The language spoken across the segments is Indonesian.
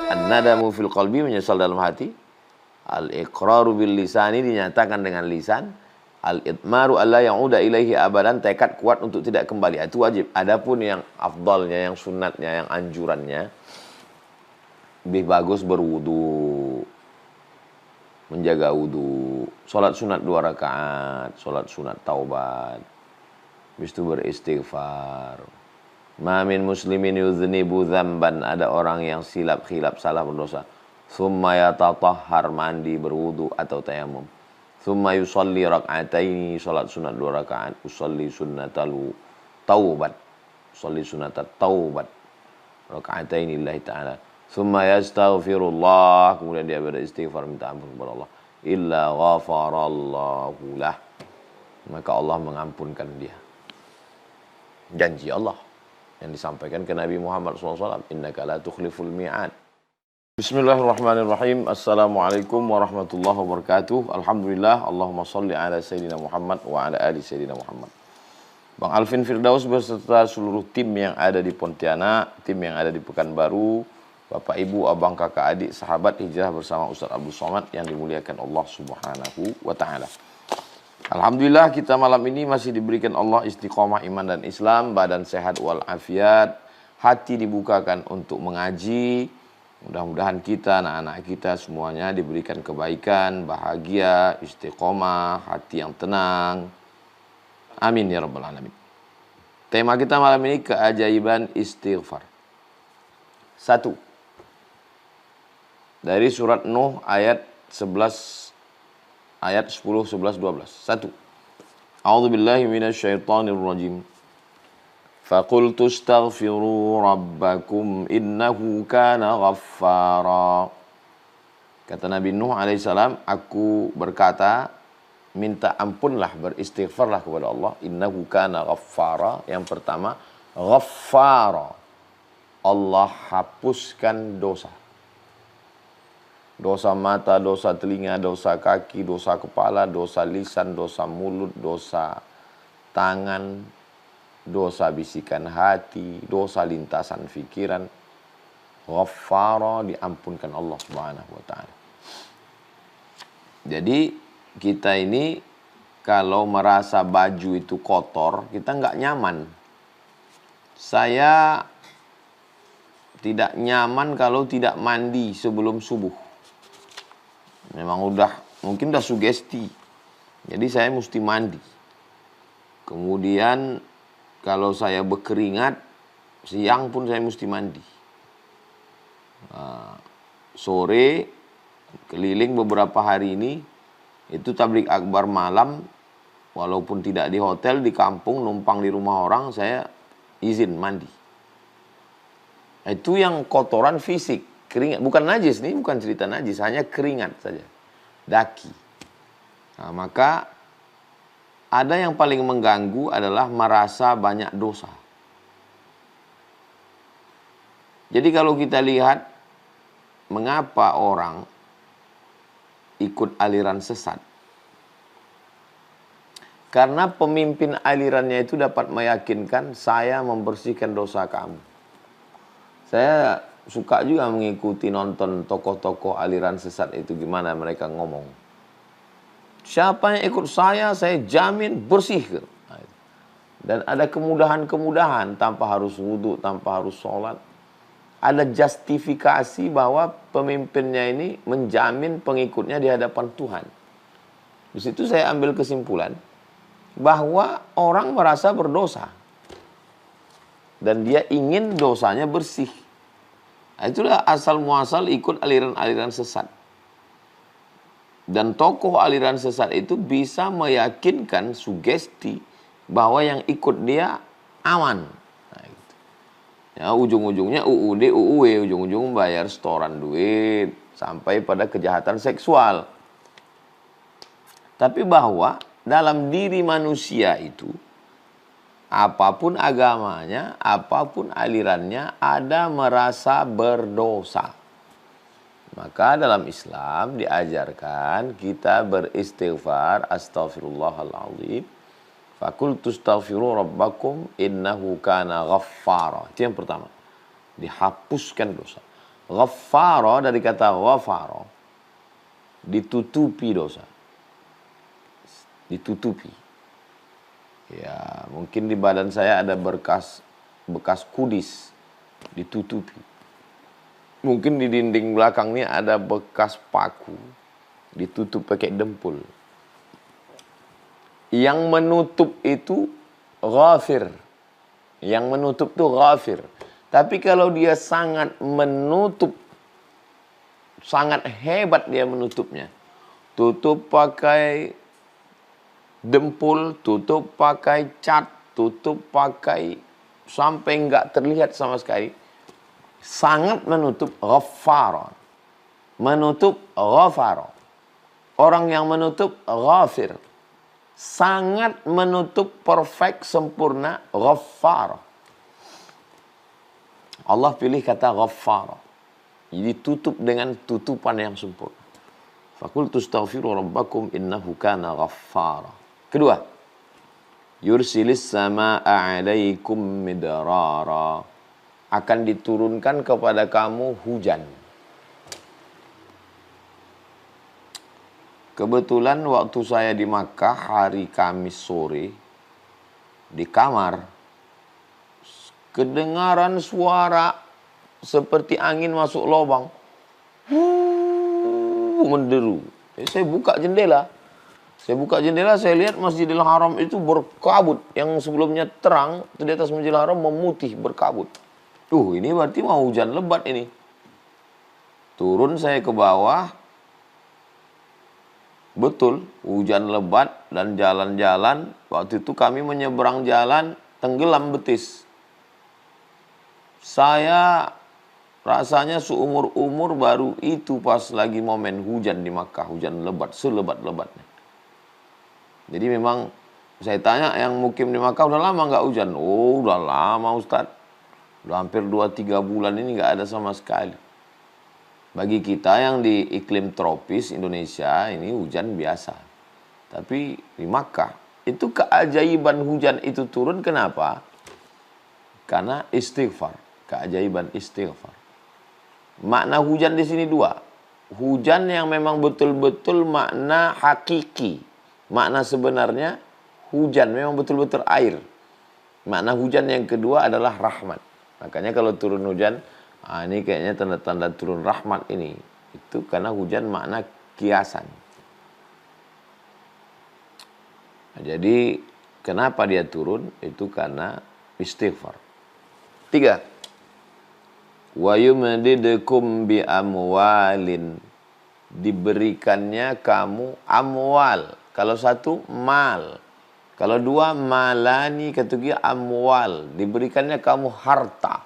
An-nadamu fil qalbi, menyesal dalam hati. Al-iqraru bil lisani, dinyatakan dengan lisan. Al-idmaru alla ya'uda ilaihi abadan, tekad kuat untuk tidak kembali. Itu wajib. Adapun yang afdalnya, yang sunatnya, yang anjurannya, lebih bagus berwudu, menjaga wudu, sholat sunat 2 rakaat, sholat sunat taubat, habis itu beristighfar. Ma min muslimin yuznibu dzamban, ada orang yang silap khilaf salah berdosa, thumma yatatahhar, mandi berwudu atau tayamum, thumma yusalli rak'ataini, sholat sunat 2 rakaat, usalli sunnatal taubat, usalli sunnatat taubat, rak'ataini lillahi ta'ala, thumma yastaghfirullah, kemudian dia beristighfar, minta ampun kepada Allah, illa ghafarallahu lah, maka Allah mengampunkan dia. Janji Allah yang disampaikan ke Nabi Muhammad SAW, innaka la tukhliful mi'ad. Bismillahirrahmanirrahim. Assalamualaikum warahmatullahi wabarakatuh. Alhamdulillah, Allahumma salli ala Sayyidina Muhammad wa ala ali Sayyidina Muhammad. Bang Alvin Firdaus beserta seluruh tim yang ada di Pontianak, tim yang ada di Pekanbaru, Bapak Ibu, Abang, Kakak, Adik, sahabat hijrah bersama Ustaz Abdul Somad yang dimuliakan Allah Subhanahu wa ta'ala. Alhamdulillah, kita malam ini masih diberikan Allah istiqomah iman dan Islam, badan sehat walafiat, hati dibukakan untuk mengaji. Mudah-mudahan kita, anak-anak kita semuanya diberikan kebaikan, bahagia, istiqomah, hati yang tenang. Amin ya rabbal alamin. Tema kita malam ini keajaiban istighfar. 1. Dari surat Nuh ayat 11, ayat 10, 11, 12. 1. A'udzubillahi minasyaitonir rajim. Faqultu astaghfiru rabbakum innahu kana ghaffara. Kata Nabi Nuh alaihissalam, aku berkata, minta ampunlah, beristighfarlah kepada Allah. Innahu kana ghaffara. Yang pertama, ghaffara, Allah hapuskan dosa. Dosa mata, dosa telinga, dosa kaki, dosa kepala, dosa lisan, dosa mulut, dosa tangan, dosa bisikan hati, dosa lintasan fikiran. Ghaffara, diampunkan Allah Subhanahu wa ta'ala. Jadi kita ini kalau merasa baju itu kotor, kita nggak nyaman. Saya tidak nyaman kalau tidak mandi sebelum subuh. Memang mungkin udah sugesti. Jadi saya mesti mandi. Kemudian kalau saya berkeringat, siang pun saya mesti mandi. Sore, keliling beberapa hari ini, itu tablik akbar malam, walaupun tidak di hotel, di kampung, numpang di rumah orang, saya izin mandi. Itu yang kotoran fisik. Keringat, bukan najis nih, bukan cerita najis, hanya keringat saja, daki. Nah, maka ada yang paling mengganggu adalah merasa banyak dosa. Jadi kalau kita lihat mengapa orang ikut aliran sesat, karena pemimpin alirannya itu dapat meyakinkan, saya membersihkan dosa kamu. Saya suka juga mengikuti nonton tokoh-tokoh aliran sesat itu, gimana mereka ngomong. Siapa yang ikut saya jamin bersih. Dan ada kemudahan-kemudahan, tanpa harus wudhu, tanpa harus sholat. Ada justifikasi bahwa pemimpinnya ini menjamin pengikutnya di hadapan Tuhan. Di situ saya ambil kesimpulan bahwa orang merasa berdosa. Dan dia ingin dosanya bersih. Itulah asal muasal ikut aliran-aliran sesat. Dan tokoh aliran sesat itu bisa meyakinkan sugesti bahwa yang ikut dia aman. Nah, gitu. Ya, ujung-ujungnya UUD, UUW, ujung-ujung bayar setoran duit sampai pada kejahatan seksual. Tapi bahwa dalam diri manusia itu, apapun agamanya, apapun alirannya, ada merasa berdosa. Maka dalam Islam diajarkan kita beristighfar, astaghfirullahaladzim. Fakultu astaghfiru rabbakum innahu kana ghaffara. Itu yang pertama. dihapuskan dosa. Ghaffara dari kata ghafara, ditutupi dosa. Ditutupi. Ya, mungkin di badan saya ada bekas kudis, ditutupi. Mungkin di dinding belakang ini ada bekas paku, ditutup pakai dempul. Yang menutup itu ghafir. Yang menutup itu ghafir. Tapi kalau dia sangat menutup, sangat hebat dia menutupnya. Tutup pakai dempul, tutup pakai cat, tutup pakai sampai enggak terlihat sama sekali. Sangat menutup ghaffara. Menutup ghafara. Orang yang menutup ghafir. Sangat menutup perfect, sempurna, ghaffara. Allah pilih kata ghaffara. Jadi tutup dengan tutupan yang sempurna. Faqultu astaghfiru rabbakum innahu kana ghaffara. Kedua, yursilis samaa'a 'alaikum midrara. Akan diturunkan kepada kamu hujan. Kebetulan waktu saya di Makkah hari Kamis sore, di kamar, kedengaran suara seperti angin masuk lubang. Menderu. Saya buka jendela. Saya lihat Masjidil Haram itu berkabut. Yang sebelumnya terang, di atas Masjidil Haram memutih, berkabut. Ini berarti mau hujan lebat ini. Turun saya ke bawah. Betul, hujan lebat dan jalan-jalan. Waktu itu kami menyeberang jalan, tenggelam betis. Saya rasanya seumur-umur baru itu pas lagi momen hujan di Makkah. Hujan lebat, selebat-lebatnya. Jadi memang saya tanya yang mukim di Makkah udah lama nggak hujan? Oh, udah lama Ustaz. Udah hampir 2-3 bulan ini nggak ada sama sekali. Bagi kita yang di iklim tropis Indonesia ini hujan biasa. Tapi di Makkah itu keajaiban hujan itu turun kenapa? Karena istighfar, keajaiban istighfar. Makna hujan di sini dua. Hujan yang memang betul-betul makna hakiki. Makna sebenarnya hujan memang betul-betul air. Makna hujan yang kedua adalah rahmat. Makanya kalau turun hujan, ini kayaknya tanda-tanda turun rahmat ini. Itu karena hujan makna kiasan. Jadi kenapa dia turun? Itu karena istighfar. 3. Wa yumdidukum bi amwalin. Diberikannya kamu amwal. Kalau satu mal. Kalau dua malani, ketiga amwal. Diberikannya kamu harta.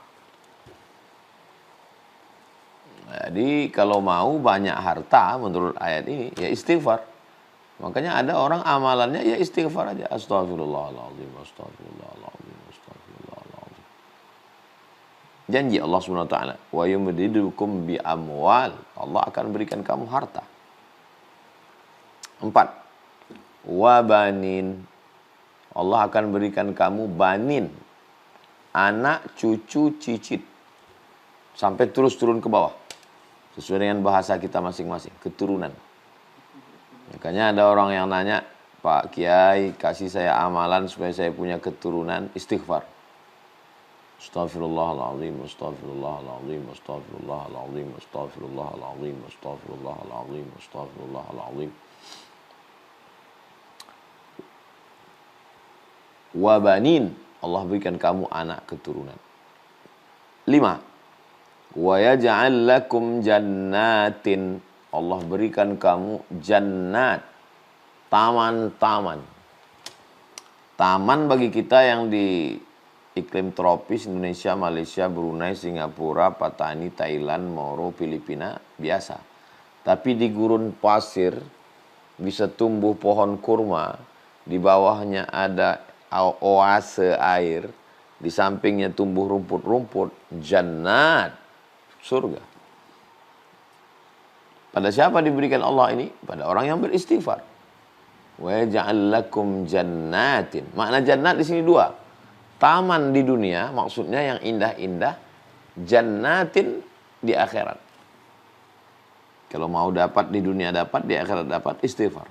Jadi kalau mau banyak harta menurut ayat ini ya istighfar. Makanya ada orang amalannya ya istighfar aja. Astagfirullahaladzim, astagfirullahaladzim, astagfirullahaladzim. Janji Allah SWT. Wa yumdidukum bi amwal. Allah akan berikan kamu harta. 4. Wa banin. Allah akan berikan kamu banin. Anak, cucu, cicit. Sampai terus turun ke bawah. Sesuai dengan bahasa kita masing-masing, keturunan. Makanya ada orang yang nanya, Pak Kiai, kasih saya amalan supaya saya punya keturunan, istighfar. Astaghfirullahaladzim, astaghfirullahaladzim, astaghfirullahaladzim, astaghfirullahaladzim, astaghfirullahaladzim, astaghfirullahaladzim. Wa banin, Allah berikan kamu anak keturunan. 5. Wa yaj'al lakum jannatin. Allah berikan kamu jannat. Taman-taman. Taman bagi kita yang di iklim tropis Indonesia, Malaysia, Brunei, Singapura, Patani, Thailand, Moro, Filipina biasa. Tapi di gurun pasir bisa tumbuh pohon kurma, di bawahnya ada oase air, di sampingnya tumbuh rumput-rumput, jannat. Surga. Pada siapa diberikan Allah ini? Pada orang yang beristighfar. Wa yaj'al lakum jannatin. Makna jannat di sini dua. Taman di dunia, maksudnya yang indah-indah. jannatin di akhirat. Kalau mau dapat di dunia dapat, di akhirat dapat, istighfar.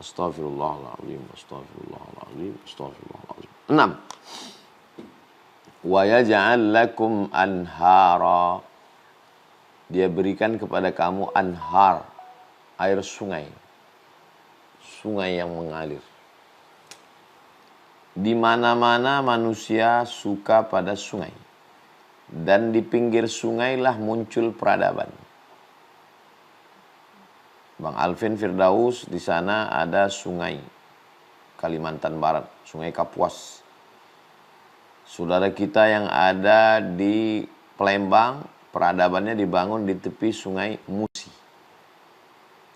Astaghfirullahaladzim, astaghfirullahaladzim, astaghfirullahaladzim. 6. Wa yaj'al lakum anhara. Dia berikan kepada kamu anhar, air sungai. Sungai yang mengalir. Di mana-mana manusia suka pada sungai. Dan di pinggir sungai lah muncul peradaban. Bang Alvin Firdaus, di sana ada sungai Kalimantan Barat, Sungai Kapuas. Saudara kita yang ada di Palembang, peradabannya dibangun di tepi Sungai Musi.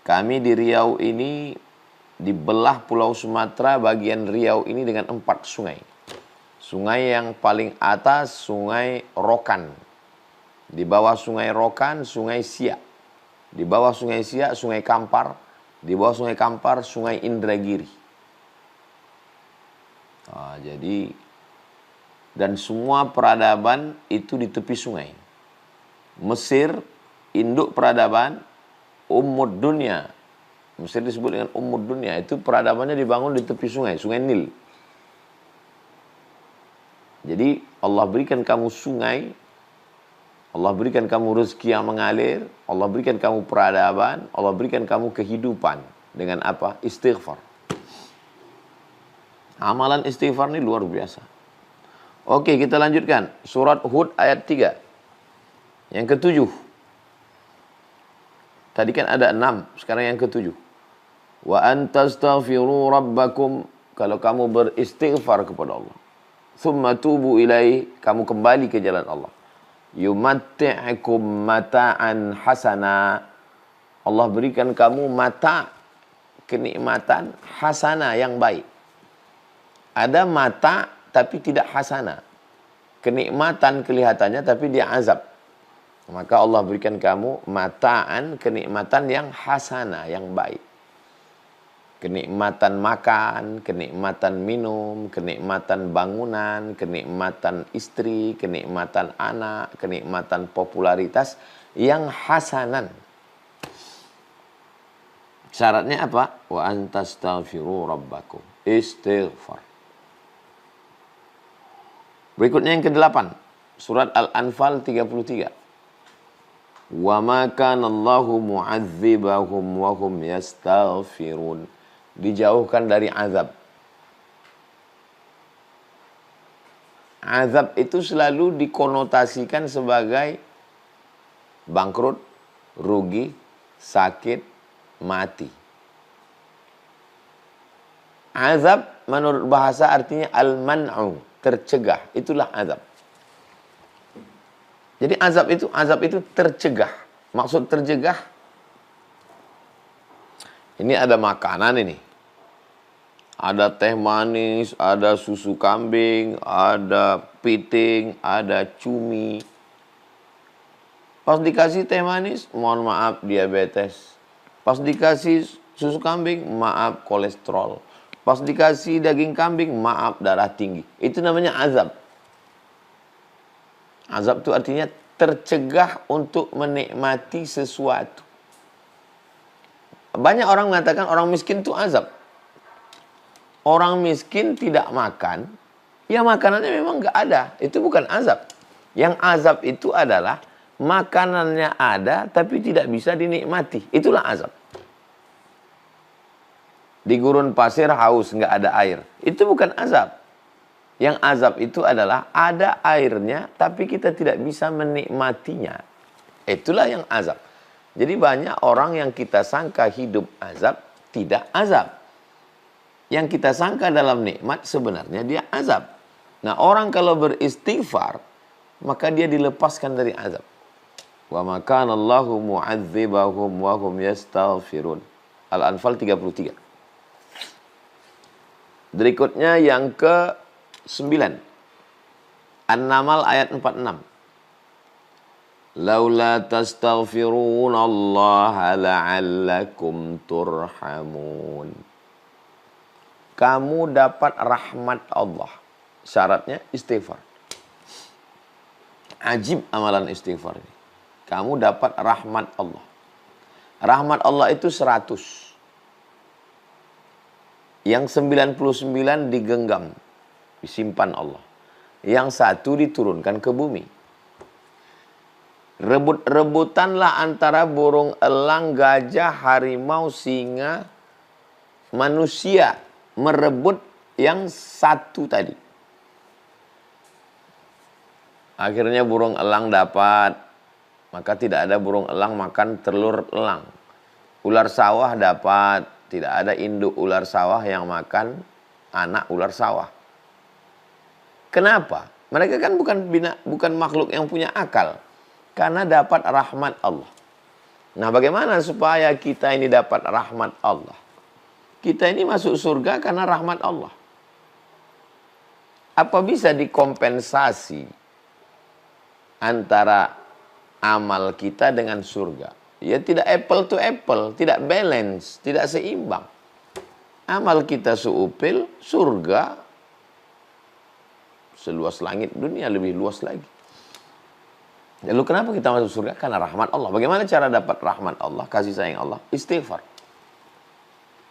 Kami di Riau ini dibelah Pulau Sumatera bagian Riau ini dengan 4 sungai. Sungai yang paling atas Sungai Rokan. Di bawah Sungai Rokan, Sungai Siak. Di bawah Sungai Siak, Sungai Kampar. Di bawah Sungai Kampar, Sungai Indragiri. Jadi, dan semua peradaban itu di tepi sungai. Mesir, induk peradaban, Ummud Dunya. Mesir disebut dengan Ummud Dunya. Itu peradabannya dibangun di tepi sungai, Sungai Nil. Jadi, Allah berikan kamu sungai, Allah berikan kamu rezeki yang mengalir, Allah berikan kamu peradaban, Allah berikan kamu kehidupan. Dengan apa? Istighfar. Amalan istighfar ini luar biasa. Oke, kita lanjutkan. Surat Hud ayat 3. Yang ke-7. Tadi kan ada 6, sekarang yang ke-7. Wa antastaghfiru rabbakum. Kalau kamu beristighfar kepada Allah. Thumma tubu ilaih, kamu kembali ke jalan Allah. Yumatti'akum mata'an hasana. Allah berikan kamu mata, kenikmatan hasana yang baik. Ada mata tapi tidak hasana. Kenikmatan kelihatannya tapi dia azab. Maka Allah berikan kamu mata'an, kenikmatan yang hasana, yang baik. Kenikmatan makan, kenikmatan minum, kenikmatan bangunan, kenikmatan istri, kenikmatan anak, kenikmatan popularitas yang hasanan. Syaratnya apa? Wa antastaghfiru rabbakum. Istighfar. Berikutnya yang ke-8. Surat Al-Anfal 33. Wa ma kana Allahu mu'adzibahum wa hum yastaghfirun. Dijauhkan dari azab. Azab itu selalu dikonotasikan sebagai bangkrut, rugi, sakit, mati. Azab menurut bahasa artinya al-man'u, tercegah. Itulah azab. Jadi azab itu tercegah. Maksud tercegah, ini ada makanan ini. Ada teh manis, ada susu kambing, ada piting, ada cumi. Pas dikasih teh manis, mohon maaf diabetes. Pas dikasih susu kambing, maaf kolesterol. Pas dikasih daging kambing, maaf darah tinggi. Itu namanya azab. Azab itu artinya tercegah untuk menikmati sesuatu. Banyak orang mengatakan orang miskin itu azab. Orang miskin tidak makan, ya makanannya memang nggak ada. Itu bukan azab. Yang azab itu adalah makanannya ada tapi tidak bisa dinikmati. Itulah azab. Di gurun pasir haus, nggak ada air. Itu bukan azab. Yang azab itu adalah ada airnya tapi kita tidak bisa menikmatinya. Itulah yang azab. Jadi banyak orang yang kita sangka hidup azab, tidak azab. Yang kita sangka dalam nikmat sebenarnya dia azab. Nah, orang kalau beristighfar, maka dia dilepaskan dari azab. Wa ma kana Allahu mu'adzibahum wa hum yastaghfirun. Al-Anfal 33. Berikutnya yang ke-9. An-Naml ayat 46. Laula tastaghfiruna Allah la'allakum turhamun. Kamu dapat rahmat Allah. Syaratnya istighfar. Ajib amalan istighfar ini. Kamu dapat rahmat Allah. Rahmat Allah itu 100. Yang 99 digenggam, disimpan Allah. Yang 1 diturunkan ke bumi. Rebut-rebutanlah antara burung elang, gajah, harimau, singa, manusia. Merebut yang 1 tadi. Akhirnya burung elang dapat. Maka tidak ada burung elang makan telur elang. Ular sawah dapat. Tidak ada induk ular sawah yang makan anak ular sawah. Kenapa? Mereka kan bukan makhluk yang punya akal. Karena dapat rahmat Allah. Nah, bagaimana supaya kita ini dapat rahmat Allah? Kita ini masuk surga karena rahmat Allah. Apa bisa dikompensasi antara amal kita dengan surga? Ya tidak apple to apple, tidak balance, tidak seimbang. Amal kita seupil, surga seluas langit, dunia lebih luas lagi. Lalu kenapa kita masuk surga? Karena rahmat Allah. Bagaimana cara dapat rahmat Allah, kasih sayang Allah? Istighfar.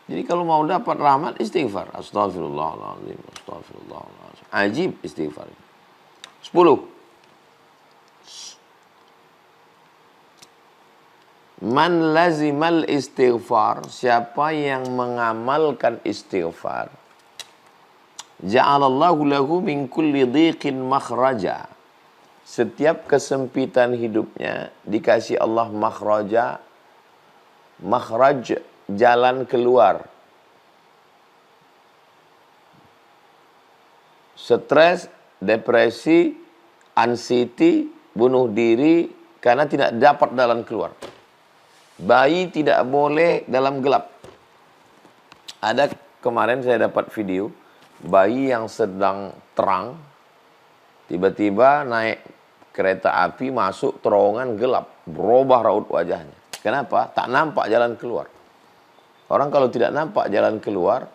Jadi kalau mau dapat rahmat, istighfar. Astaghfirullahaladzim, astaghfirullahaladzim. Ajib istighfar. 10. Man lazimal istighfar, siapa yang mengamalkan istighfar, ja'alallahu lahu min kulli dhiqin makhraja. Setiap kesempitan hidupnya dikasih Allah makhraja, makhraj, jalan keluar. Stres, depresi, anxiety, bunuh diri karena tidak dapat jalan keluar. Bayi tidak boleh dalam gelap. Ada kemarin saya dapat video bayi yang sedang terang, tiba-tiba naik kereta api masuk terowongan gelap, berubah raut wajahnya. Kenapa? Tak nampak jalan keluar. Orang kalau tidak nampak jalan keluar,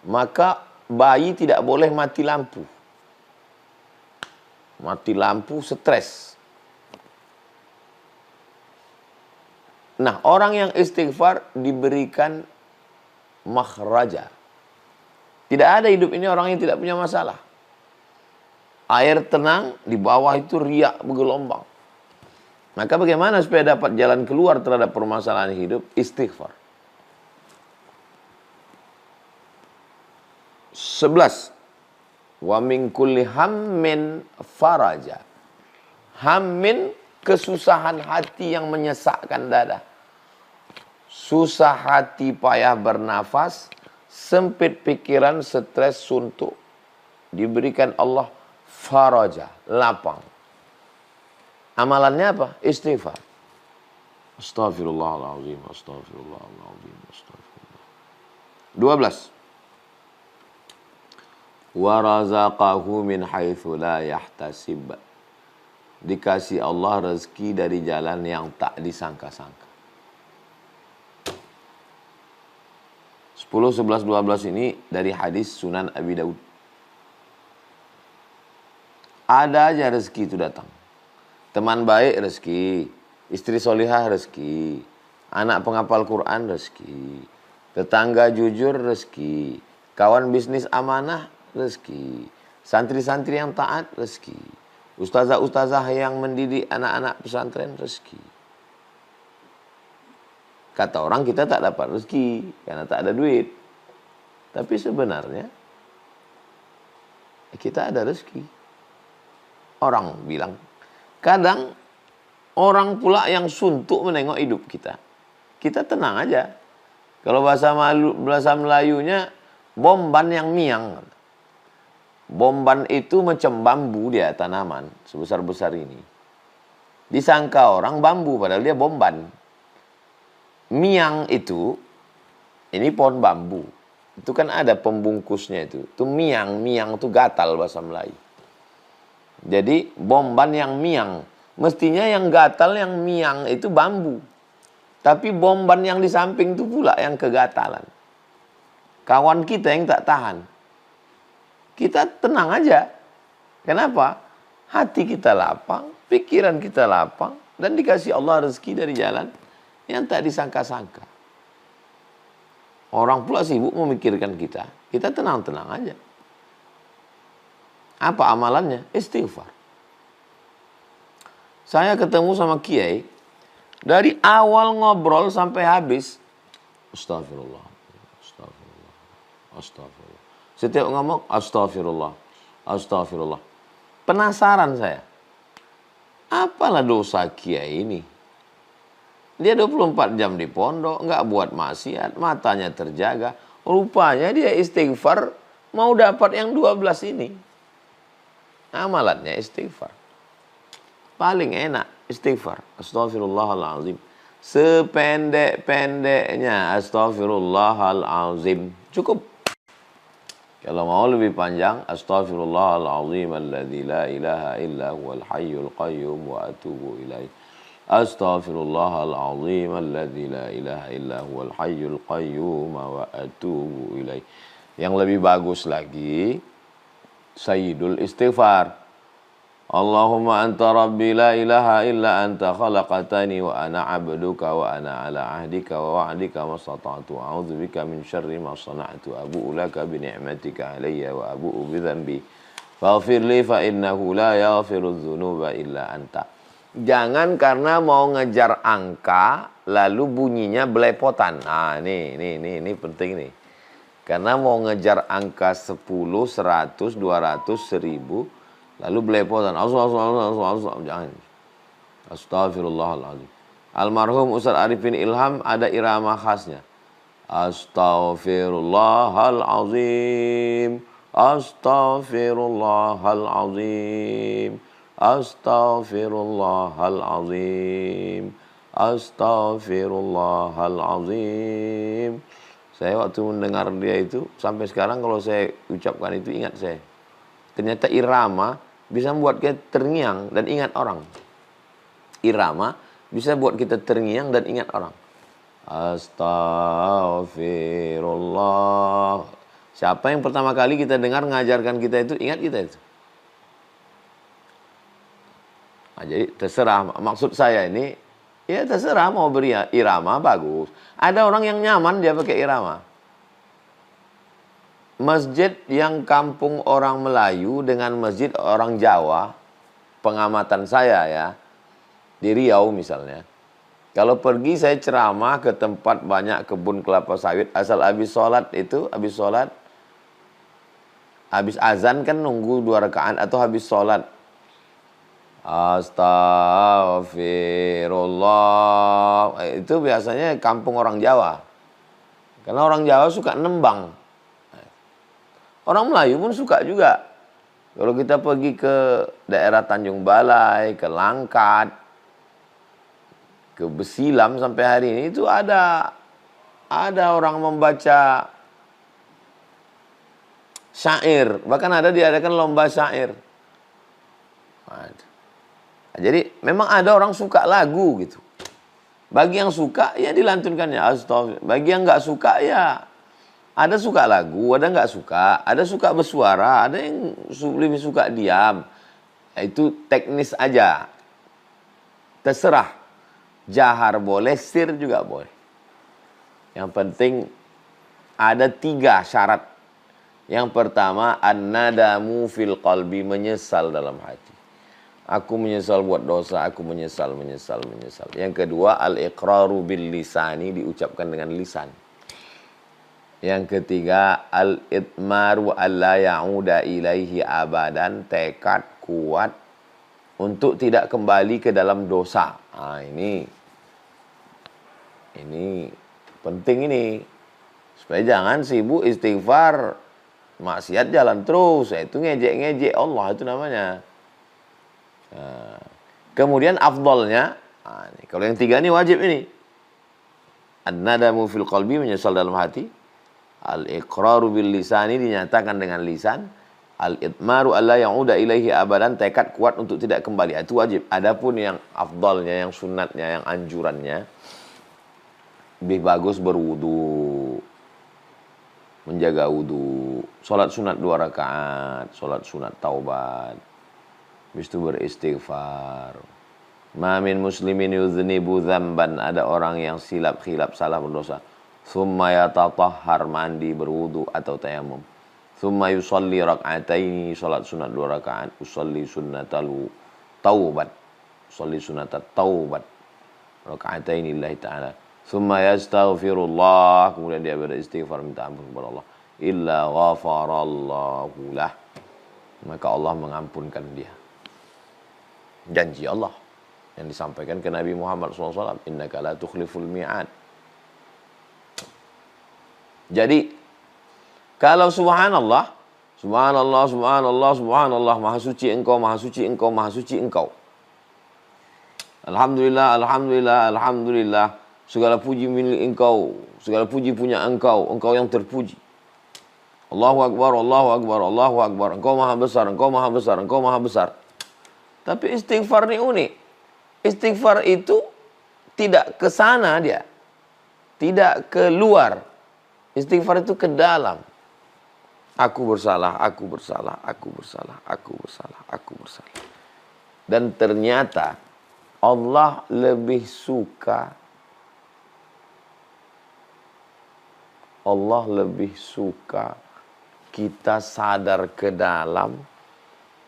maka bayi tidak boleh mati lampu. Mati lampu stres. Nah, orang yang istighfar diberikan makhraja. Tidak ada hidup ini orang yang tidak punya masalah. Air tenang, di bawah itu riak bergelombang. Maka bagaimana supaya dapat jalan keluar terhadap permasalahan hidup? Istighfar. 11. Wa min kulli hammin faraja. Hammin, kesusahan hati yang menyesakkan dada. Susah hati, payah bernafas, sempit pikiran, stres, suntuk. Diberikan Allah faraja, lapang. Amalannya apa? Istighfar. Astaghfirullahaladzim, astaghfirullahaladzim, astaghfirullah. 12. Wa razaqahu min haitsu la yahtasib. Dikasih Allah rezeki dari jalan yang tak disangka-sangka. 10, 11, 12 ini dari hadis Sunan Abi Daud. Ada aja rezeki itu datang. Teman baik rezeki, istri solihah rezeki, anak penghafal Quran rezeki, tetangga jujur rezeki, kawan bisnis amanah rezeki, santri-santri yang taat rezeki, ustazah-ustazah yang mendidik anak-anak pesantren rezeki. Kata orang kita tak dapat rezeki karena tak ada duit. Tapi sebenarnya kita ada rezeki. Orang bilang, kadang orang pula yang suntuk menengok hidup kita. Kita tenang aja. Kalau bahasa Melayunya, bomban yang miang. Bomban itu macam bambu dia, tanaman sebesar-besar ini. Disangka orang bambu padahal dia bomban. Miang itu, ini pohon bambu. Itu kan ada pembungkusnya itu. Itu miang, miang itu gatal bahasa Melayu. Jadi bomban yang miang. Mestinya yang gatal, yang miang itu bambu. Tapi bomban yang di samping itu pula yang kegatalan. Kawan kita yang tak tahan. Kita tenang aja. Kenapa? hati kita lapang, pikiran kita lapang, dan dikasih Allah rezeki dari jalan yang tak disangka-sangka. Orang pula sibuk memikirkan kita, kita tenang-tenang aja. Apa amalannya? Istighfar. Saya ketemu sama kiai, dari awal ngobrol sampai habis, astagfirullah, astagfirullah, astagfirullah. Setiap ngomong, astagfirullah, astagfirullah. Penasaran saya, apalah dosa kiai ini? Dia 24 jam di pondok, nggak buat maksiat, matanya terjaga. Rupanya dia istighfar, mau dapat yang 12 ini. Amalannya istighfar. Paling enak istighfar. Astaghfirullahaladzim. Sependek-pendeknya astaghfirullahaladzim. Cukup. Kalau mau lebih panjang, astaghfirullahaladzim alladzi la ilaha illa huwal hayyul qayyum wa atubu ilaih. Astaghfirullahaladzim alladzi la ilaha illa huwal hayyul qayyum wa atubu ilaih. Yang lebih bagus lagi, sayyidul istighfar. Allahumma anta rabbi la ilaha illa anta khalaqatani wa ana abduka wa ana ala ahdika wa wa'dika mastata'tu a'udzubika min syarri ma sana'tu abu'u laka bi ni'matika alayya wa abu'u bi dhanbi faghfir li fa innahu la yaghfiru dzunuba illa anta. Jangan karena mau ngejar angka lalu bunyinya belepotan. Nah, ini penting nih. Karena mau ngejar angka 10, 100, 200, 1000 lalu belepotan, jangan. Astaghfirullahaladzim. Almarhum Ustaz Arifin Ilham ada irama khasnya. Astaghfirullahaladzim, astaghfirullahaladzim, astaghfirullahaladzim, astaghfirullahaladzim. Saya waktu mendengar dia itu, sampai sekarang kalau saya ucapkan itu ingat saya. Ternyata irama bisa membuat kita terngiang dan ingat orang. Irama bisa buat kita terngiang dan ingat orang. Astaghfirullah. Siapa yang pertama kali kita dengar ngajarkan kita itu, ingat kita itu. Nah, jadi terserah. Maksud saya ini, ya terserah mau beri irama, bagus. Ada orang yang nyaman dia pakai irama. Masjid yang kampung orang Melayu dengan masjid orang Jawa, pengamatan saya ya, di Riau misalnya. Kalau pergi saya ceramah ke tempat banyak kebun kelapa sawit, asal habis sholat itu, habis azan kan nunggu 2 rakaat atau habis sholat. Astagfirullah. Itu biasanya kampung orang Jawa. Karena orang Jawa suka nembang. Orang Melayu pun suka juga. Kalau kita pergi ke daerah Tanjung Balai, ke Langkat, ke Besilam sampai hari ini itu ada orang membaca syair. Bahkan ada diadakan lomba syair. Nah, jadi memang ada orang suka lagu gitu. Bagi yang suka ya dilantunkannya astagfirullah. Bagi yang nggak suka ya ada suka lagu, ada nggak suka, ada suka bersuara, ada yang lebih suka diam. Itu teknis aja. Terserah. Jahar boleh, sir juga boleh. Yang penting ada 3 syarat. Yang pertama, an-nadamu fil qalbi, menyesal dalam hati. Aku menyesal buat dosa, aku menyesal. Yang kedua, al-iqraru bil lisani, diucapkan dengan lisan. Yang ketiga, al-itmaru alla ya'uda ilaihi abadan, tekad kuat untuk tidak kembali ke dalam dosa. Nah, ini penting ini. Supaya jangan sibuk istighfar, maksiat jalan terus. Itu ngejek-ngejek Allah itu namanya. Nah, kemudian afdolnya, kalau yang 3 ini wajib ini. An-nadamu fil qalbi, menyesal dalam hati. Al-iqraru bil lisani, dinyatakan dengan lisan. Al-itmaru alla ya'uda ilaihi abadan, tekad kuat untuk tidak kembali. Itu wajib. Adapun yang afdalnya, yang sunatnya, yang anjurannya, lebih bagus berwudu, menjaga wudu, sholat sunat 2 rakaat, sholat sunat taubat. Habis itu beristighfar. Ma min muslimin yuznibu dzamban, ada orang yang silap khilaf salah berdosa. Tsumma yatatahhar, mandi berwudu atau tayamum. Tsumma yusalli rak'ataini, salat sunat 2 rakaat. Usalli sunnatal taubat. Usalli sunnatat taubat. Rak'ataini lillahi ta'ala. Tsumma yastaghfirullah, kemudian dia beristighfar minta ampun kepada Allah. Illa ghafarallahu lah, maka Allah mengampunkan dia. Janji Allah yang disampaikan ke Nabi Muhammad SAW, innaka la tukhliful mi'ad. Jadi kalau subhanallah, subhanallah, subhanallah, subhanallah, maha suci engkau, maha suci engkau, maha suci engkau. Alhamdulillah, alhamdulillah, alhamdulillah, segala puji milik engkau, segala puji punya engkau, engkau yang terpuji. Allahu Akbar, Allahu Akbar, Allahu Akbar, engkau maha besar, engkau maha besar, engkau maha besar. Tapi istighfar ini unik. Istighfar itu tidak ke sana dia. Tidak keluar. Istighfar itu ke dalam. Aku bersalah, aku bersalah, aku bersalah, aku bersalah, aku bersalah. Dan ternyata Allah lebih suka, Allah lebih suka kita sadar ke dalam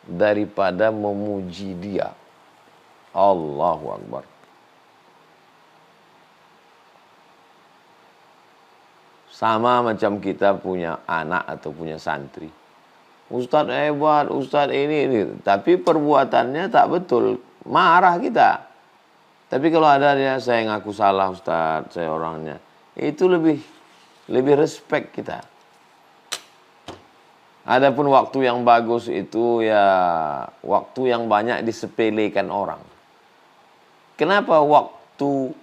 daripada memuji dia. Allahu Akbar. Sama macam kita punya anak atau punya santri. Ustadz hebat, Ustadz ini. Tapi perbuatannya tak betul. Marah kita. Tapi kalau ada dia, saya ngaku salah Ustadz, saya orangnya. Itu lebih respect kita. Adapun waktu yang bagus itu ya waktu yang banyak disepelekan orang. Kenapa waktu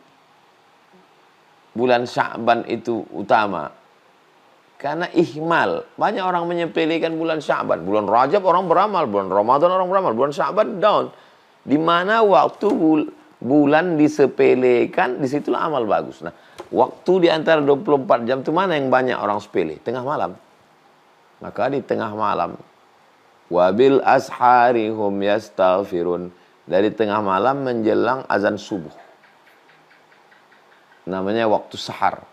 bulan Sya'ban itu utama? Karena ihmal. Banyak orang menyepelekan bulan Sya'ban. Bulan Rajab orang beramal, bulan Ramadan orang beramal, bulan Sya'ban down. Di mana waktu bulan disepelekan, disitulah amal bagus. Nah, waktu di antara 24 jam itu mana yang banyak orang sepele? Tengah malam. Maka di tengah malam, wabil ashari hum yastaghfirun, dari tengah malam menjelang azan subuh. Namanya waktu sahar.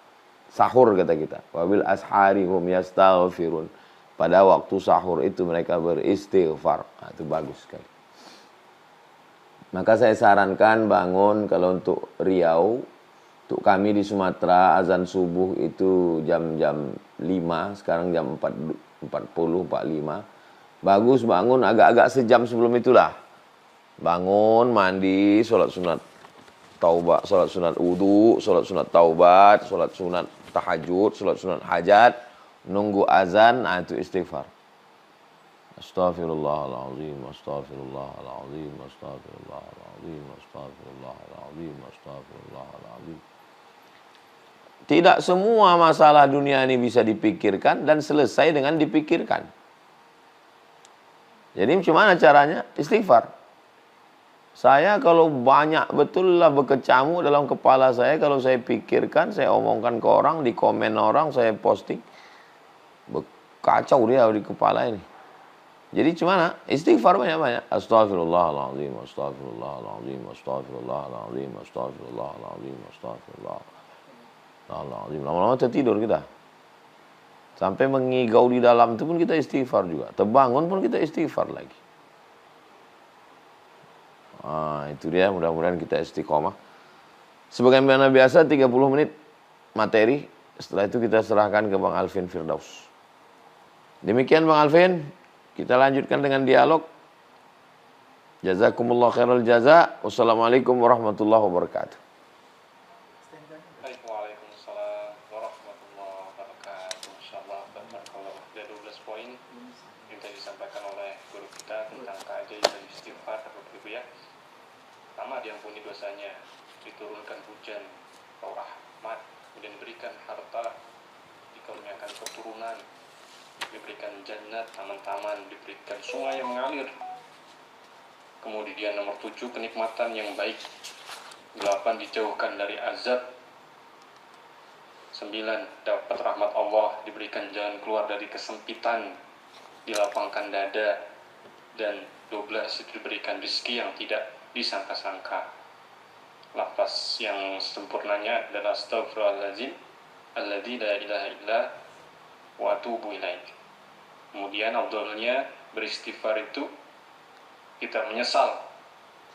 Sahur kata kita. Wabil ashari hum yastaghfirun. Pada waktu sahur itu mereka beristighfar. Nah, itu bagus sekali. Maka saya sarankan bangun kalau untuk Riau, untuk kami di Sumatera azan subuh itu jam-jam 5, sekarang jam 4:40, 45. Bagus bangun agak-agak sejam sebelum itulah. Bangun, mandi, sholat sunat taubat, sholat sunat wudu, sholat sunat taubat, sholat sunat tahajud, sholat sunat hajat, nunggu azan, nah itu istighfar. Astaghfirullahaladzim, astaghfirullahaladzim, astaghfirullahaladzim, astaghfirullahaladzim, astaghfirullahaladzim. Tidak semua masalah dunia ini bisa dipikirkan dan selesai dengan dipikirkan. Jadi gimana caranya? Istighfar. Saya kalau banyak betul lah berkecamuk dalam kepala saya, kalau saya pikirkan, saya omongkan ke orang, di komen orang, saya posting, kacau dia di kepala ini. Jadi gimana? Istighfar banyak-banyak. Astaghfirullahaladzim, astaghfirullahaladzim, astaghfirullahaladzim, astaghfirullahaladzim, astaghfirullahaladzim. Lama-lama tertidur kita. Sampai mengigau di dalam itu pun kita istighfar juga. Terbangun pun kita istighfar lagi. Itu dia, mudah-mudahan kita istiqomah. Sebagaimana biasa 30 menit materi. Setelah itu kita serahkan ke Bang Alvin Firdaus. Demikian Bang Alvin. Kita lanjutkan dengan dialog. Jazakumullah khairal jaza. Wassalamualaikum warahmatullahi wabarakatuh. Waalaikumsalam warahmatullahi wabarakatuh. Insyaallah barakallah. Ada 12 poin yang tadi disampaikan oleh guru kita tentang keajaiban istighfar, Bapak Ibu ya. Pertama, diampuni dosanya, diturunkan hujan rahmat, kemudian diberikan harta, dikaruniakan keturunan, diberikan jannat, taman-taman, diberikan sungai yang mengalir. Kemudian nomor 7, kenikmatan yang baik. 8, dijauhkan dari azab. 9, dapat rahmat Allah, diberikan jalan keluar dari kesempitan, dilapangkan dada. Dan 12 itu diberikan rezeki yang tidak disangka-sangka. Lafaz yang sempurnanya adalah Astaghfirullahaladzim alladzi la ilaha illa wa atubu ilaik. Kemudian afdalnya beristighfar itu kita menyesal,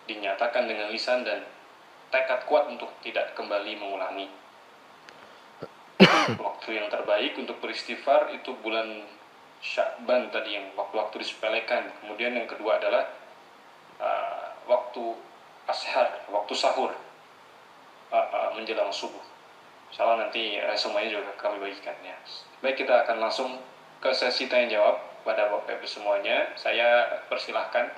dinyatakan dengan lisan dan tekad kuat untuk tidak kembali mengulangi. Waktu yang terbaik untuk beristighfar itu bulan Sya'ban tadi, yang waktu disepelekan. Kemudian yang kedua adalah waktu ashar, waktu sahur, menjelang subuh. Insyaallah nanti resumenya juga kami bagikan ya. Baik, kita akan langsung ke sesi tanya jawab pada Bapak Ibu semuanya. Saya persilahkan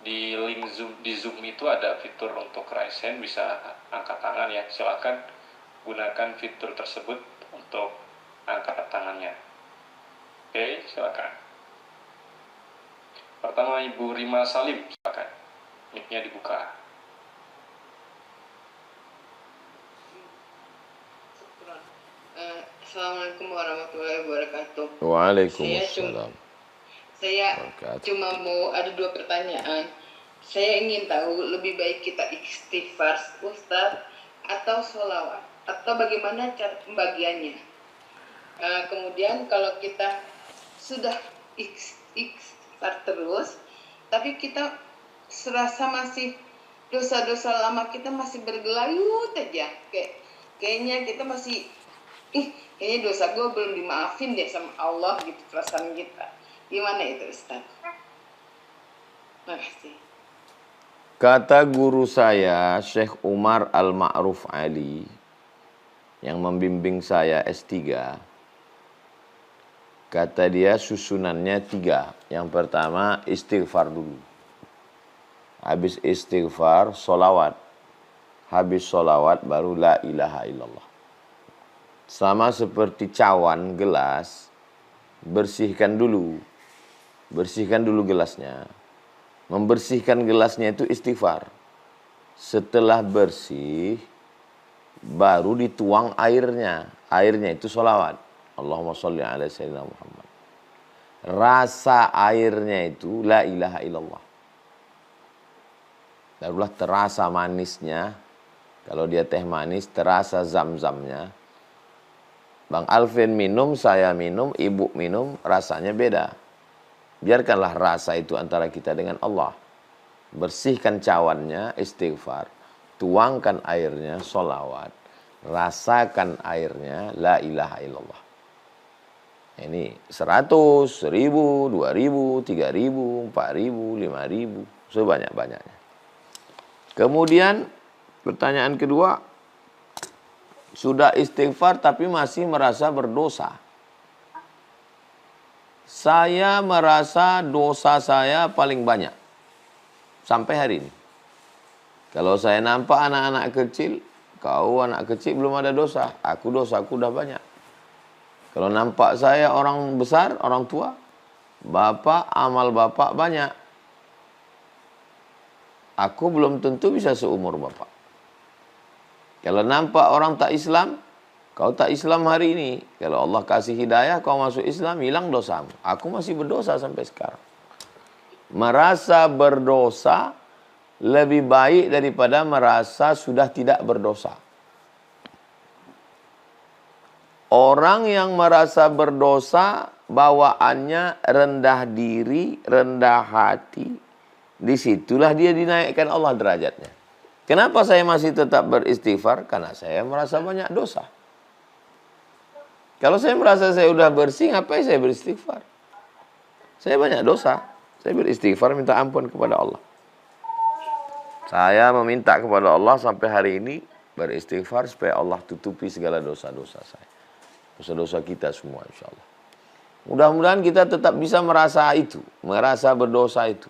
di link Zoom, di Zoom itu ada fitur untuk raise hand, bisa angkat tangan ya. Silakan gunakan fitur tersebut untuk angkat tangannya. Oke, silakan. Pertama Ibu Rima Salim, silakan. Mic-nya dibuka. Assalamualaikum warahmatullahi wabarakatuh. Waalaikumsalam. Saya cuma mau ada 2 pertanyaan. Saya ingin tahu lebih baik kita istighfar, Ustaz, atau sholawat, atau bagaimana cara pembagiannya. Kemudian kalau kita sudah istighfar terus, tapi kita serasa masih dosa-dosa lama kita masih bergelayut aja, kayaknya kita masih kayaknya dosa gue belum dimaafin deh sama Allah gitu, perasaan kita. Gimana itu, Ustaz? Makasih. Kata guru saya, Syekh Umar Al-Ma'ruf Ali, yang membimbing saya S3, kata dia susunannya 3. Yang pertama istighfar dulu. Habis istighfar, sholawat. Habis sholawat baru la ilaha illallah. Sama seperti cawan gelas, bersihkan dulu gelasnya. Membersihkan gelasnya itu istighfar. Setelah bersih, baru dituang airnya. Airnya itu sholawat. Allahumma sholli ala sayyidina Muhammad. Rasa airnya itu la ilaha illallah. Barulah terasa manisnya. Kalau dia teh manis, terasa zam-zamnya. Bang Alvin minum, saya minum, ibu minum, rasanya beda. Biarkanlah rasa itu antara kita dengan Allah. Bersihkan cawannya, istighfar. Tuangkan airnya, sholawat. Rasakan airnya, la ilaha illallah. Ini 100, 1000, 2000, 3000, 4000, 5000. Sebanyak-banyaknya. Kemudian pertanyaan kedua, sudah istighfar tapi masih merasa berdosa. Saya merasa dosa saya paling banyak sampai hari ini. Kalau saya nampak anak-anak kecil, kau anak kecil belum ada dosa, aku udah banyak. Kalau nampak saya orang besar, orang tua, bapak, amal bapak banyak. Aku belum tentu bisa seumur bapak. Kalau nampak orang tak Islam, kau tak Islam hari ini. Kalau Allah kasih hidayah, kau masuk Islam, hilang dosamu. Aku masih berdosa sampai sekarang. Merasa berdosa lebih baik daripada merasa sudah tidak berdosa. Orang yang merasa berdosa, bawaannya rendah diri, rendah hati. Disitulah dia dinaikkan Allah derajatnya. Kenapa saya masih tetap beristighfar? Karena saya merasa banyak dosa. Kalau saya merasa saya sudah bersih, ngapain saya beristighfar? Saya banyak dosa. Saya beristighfar, minta ampun kepada Allah. Saya meminta kepada Allah sampai hari ini beristighfar supaya Allah tutupi segala dosa-dosa saya. Dosa-dosa kita semua, insya Allah. Mudah-mudahan kita tetap bisa merasa itu, merasa berdosa itu.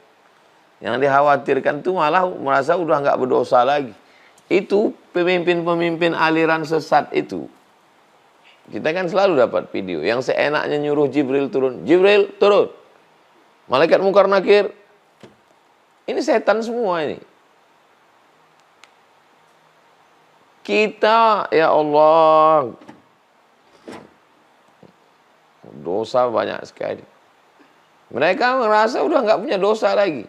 Yang dikhawatirkan itu malah merasa udah nggak berdosa lagi. Itu pemimpin-pemimpin aliran sesat itu. Kita kan selalu dapat video yang seenaknya nyuruh Jibril turun. Jibril turun. Malaikat Munkar Nakir. Ini setan semua ini. Kita, ya Allah, dosa banyak sekali. Mereka merasa udah nggak punya dosa lagi.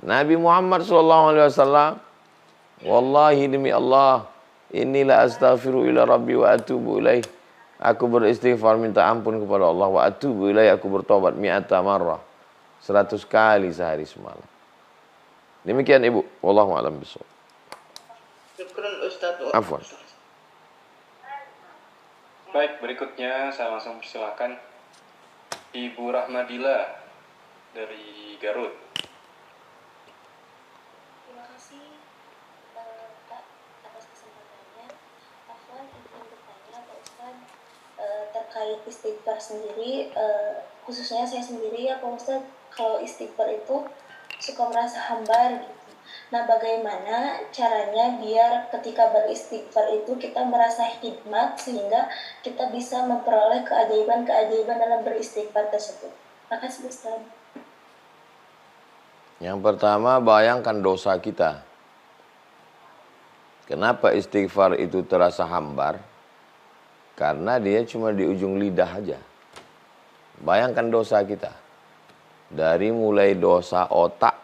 Nabi Muhammad SAW, wallahi demi Allah, inilah astaghfiru ila rabbi wa atubu ilaih. Aku beristighfar minta ampun kepada Allah, wa atubu ilaih, aku bertobat mi'ata marrah, 100 kali sehari semalam. Demikian Ibu, wallahu a'lam bishawab. Syukran Ustaz. Afwan. Baik, berikutnya saya langsung persilakan Ibu Rahmadila dari Garut. Terima kasih Pak atas kesempatannya. Afwan ingin bertanya Pak Ustaz terkait istighfar sendiri, khususnya saya sendiri ya Pak Ustaz, kalau istighfar itu suka merasa hambar gitu. Nah, bagaimana caranya biar ketika beristighfar itu kita merasa hikmat sehingga kita bisa memperoleh keajaiban-keajaiban dalam beristighfar tersebut. Makasih Ustaz. Yang pertama, bayangkan dosa kita. Kenapa istighfar itu terasa hambar? Karena dia cuma di ujung lidah aja. Bayangkan dosa kita. Dari mulai dosa otak,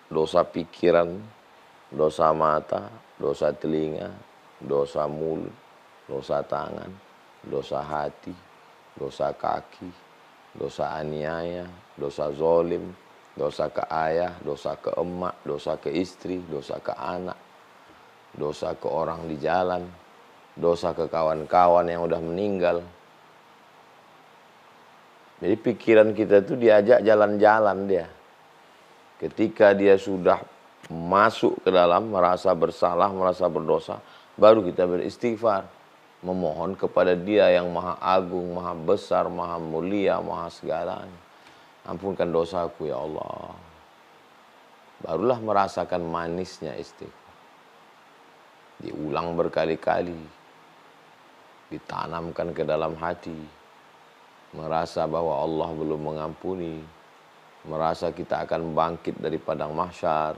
dosa pikiran, dosa mata, dosa telinga, dosa mulut, dosa tangan, dosa hati, dosa kaki, dosa aniaya, dosa zolim, dosa ke ayah, dosa ke emak, dosa ke istri, dosa ke anak, dosa ke orang di jalan, dosa ke kawan-kawan yang udah meninggal. Jadi pikiran kita itu diajak jalan-jalan dia. Ketika dia sudah masuk ke dalam, merasa bersalah, merasa berdosa, baru kita beristighfar. Memohon kepada dia yang maha agung, maha besar, maha mulia, maha segalanya. Ampunkan dosaku ya Allah. Barulah merasakan manisnya istighfar. Diulang berkali-kali. Ditanamkan ke dalam hati. Merasa bahwa Allah belum mengampuni. Merasa kita akan bangkit dari padang mahsyar.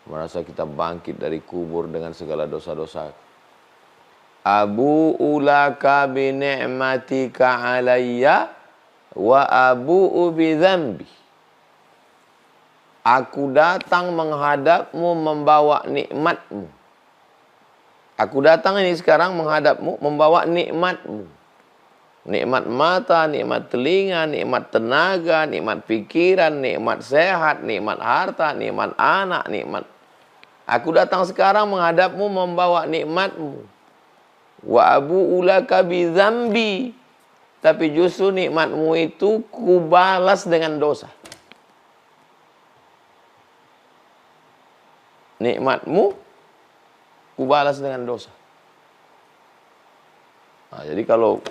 Merasa kita bangkit dari kubur dengan segala dosa-dosa. Abu'u laka bi ni'matika alayya wa abu'u bi dzambi. Aku datang menghadapmu membawa nikmatmu. Aku datang ini sekarang menghadapmu membawa nikmatmu. Nikmat mata, nikmat telinga, nikmat tenaga, nikmat pikiran, nikmat sehat, nikmat harta, nikmat anak, nikmat. Aku datang sekarang menghadapmu membawa nikmatmu. Wa abu'u laka bi dzambi. Tapi justru nikmatmu itu kubalas dengan dosa. Nikmatmu kubalas dengan dosa. Nah, jadi kalau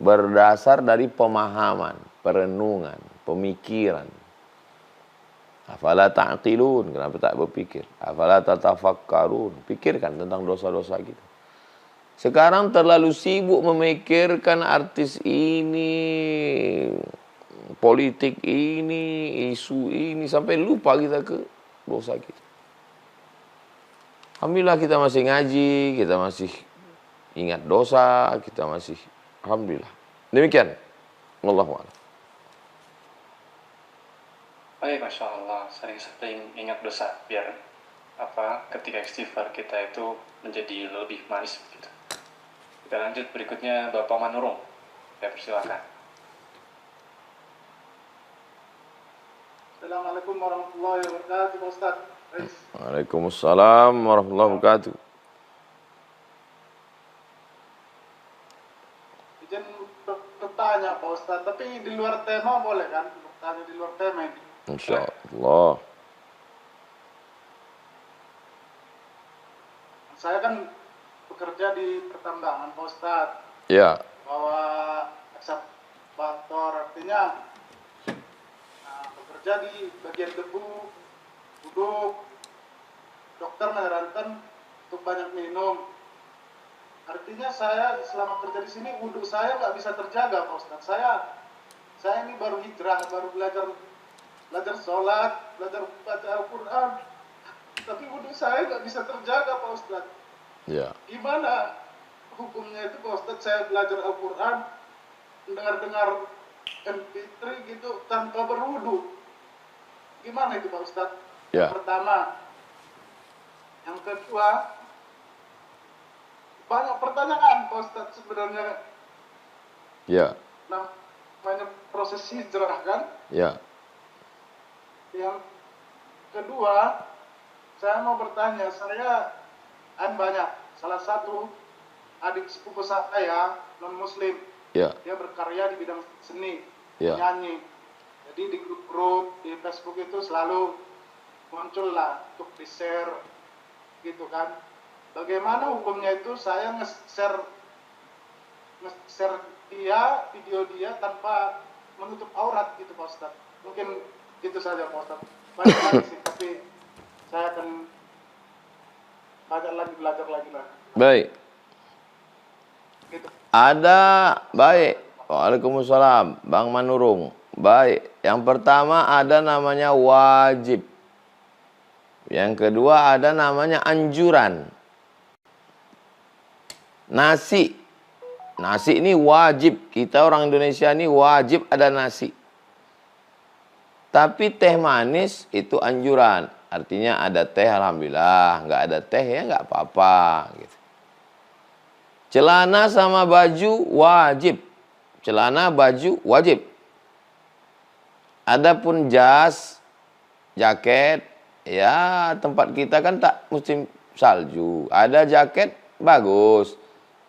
berdasar dari pemahaman, perenungan, pemikiran. Afala ta'qilun, kenapa tak berpikir? Afala tatafakkarun, pikirkan tentang dosa-dosa kita. Sekarang terlalu sibuk memikirkan artis ini, politik ini, isu ini, sampai lupa kita ke dosa kita. Alhamdulillah kita masih ngaji, kita masih ingat dosa, kita masih alhamdulillah. Demikian. Wallahu a'lam. Baik, Masya Allah, sering-sering ingat dosa biar ketika istighfar kita itu menjadi lebih manis begitu. Kita lanjut berikutnya Bapak Manurung. Saya persilakan. Assalamualaikum warahmatullahi wabarakatuh, Pak Ustaz. Waalaikumsalam warahmatullahi wabarakatuh. Izin bertanya Pak Ustaz, tapi di luar tema boleh kan? Bertanya di luar tema ini. Insyaallah. Saya kan bekerja di pertambangan Pak Ustaz. Ya. Bawa ekskavator, artinya bekerja di bagian debu, duduk. Dokter menyarankan untuk banyak minum. Artinya saya selama kerja di sini wudhu saya nggak bisa terjaga Pak Ustaz. Saya ini baru hijrah, baru belajar sholat, belajar baca Al-Quran. Tapi wudhu saya nggak bisa terjaga Pak Ustaz. Ya. Gimana hukumnya itu Pak Ustaz? Saya belajar Al-Quran, dengar MP3 gitu tanpa berwudhu. Gimana itu Pak Ustaz? Ya. Yang pertama. Yang kedua, banyak pertanyaan Pak Ustadz sebenarnya. Ya. Namanya proses hijrah kan. Ya. Yang kedua, saya mau bertanya, saya kan banyak, salah satu adik sepupu saya non muslim, Ya. dia berkarya di bidang seni, Ya. nyanyi. Jadi di grup-grup di Facebook itu selalu muncul lah untuk di share gitu kan. Bagaimana hukumnya itu saya nge-share dia, video dia tanpa menutup aurat gitu Pak Ustadz. Mungkin itu saja Pak Ustadz. Banyak lagi sih, tapi saya akan belajar lagi lah. Baik. Gitu. Ada, baik. Waalaikumsalam, Bang Manurung. Baik, yang pertama ada namanya wajib. Yang kedua ada namanya anjuran. Nasi. Nasi ini wajib. Kita orang Indonesia ini wajib ada nasi. Tapi teh manis itu anjuran. Artinya ada teh alhamdulillah, nggak ada teh ya nggak apa-apa gitu. Celana sama baju wajib. Celana baju wajib. Adapun jas, jaket, ya tempat kita kan tak musim salju. Ada jaket bagus,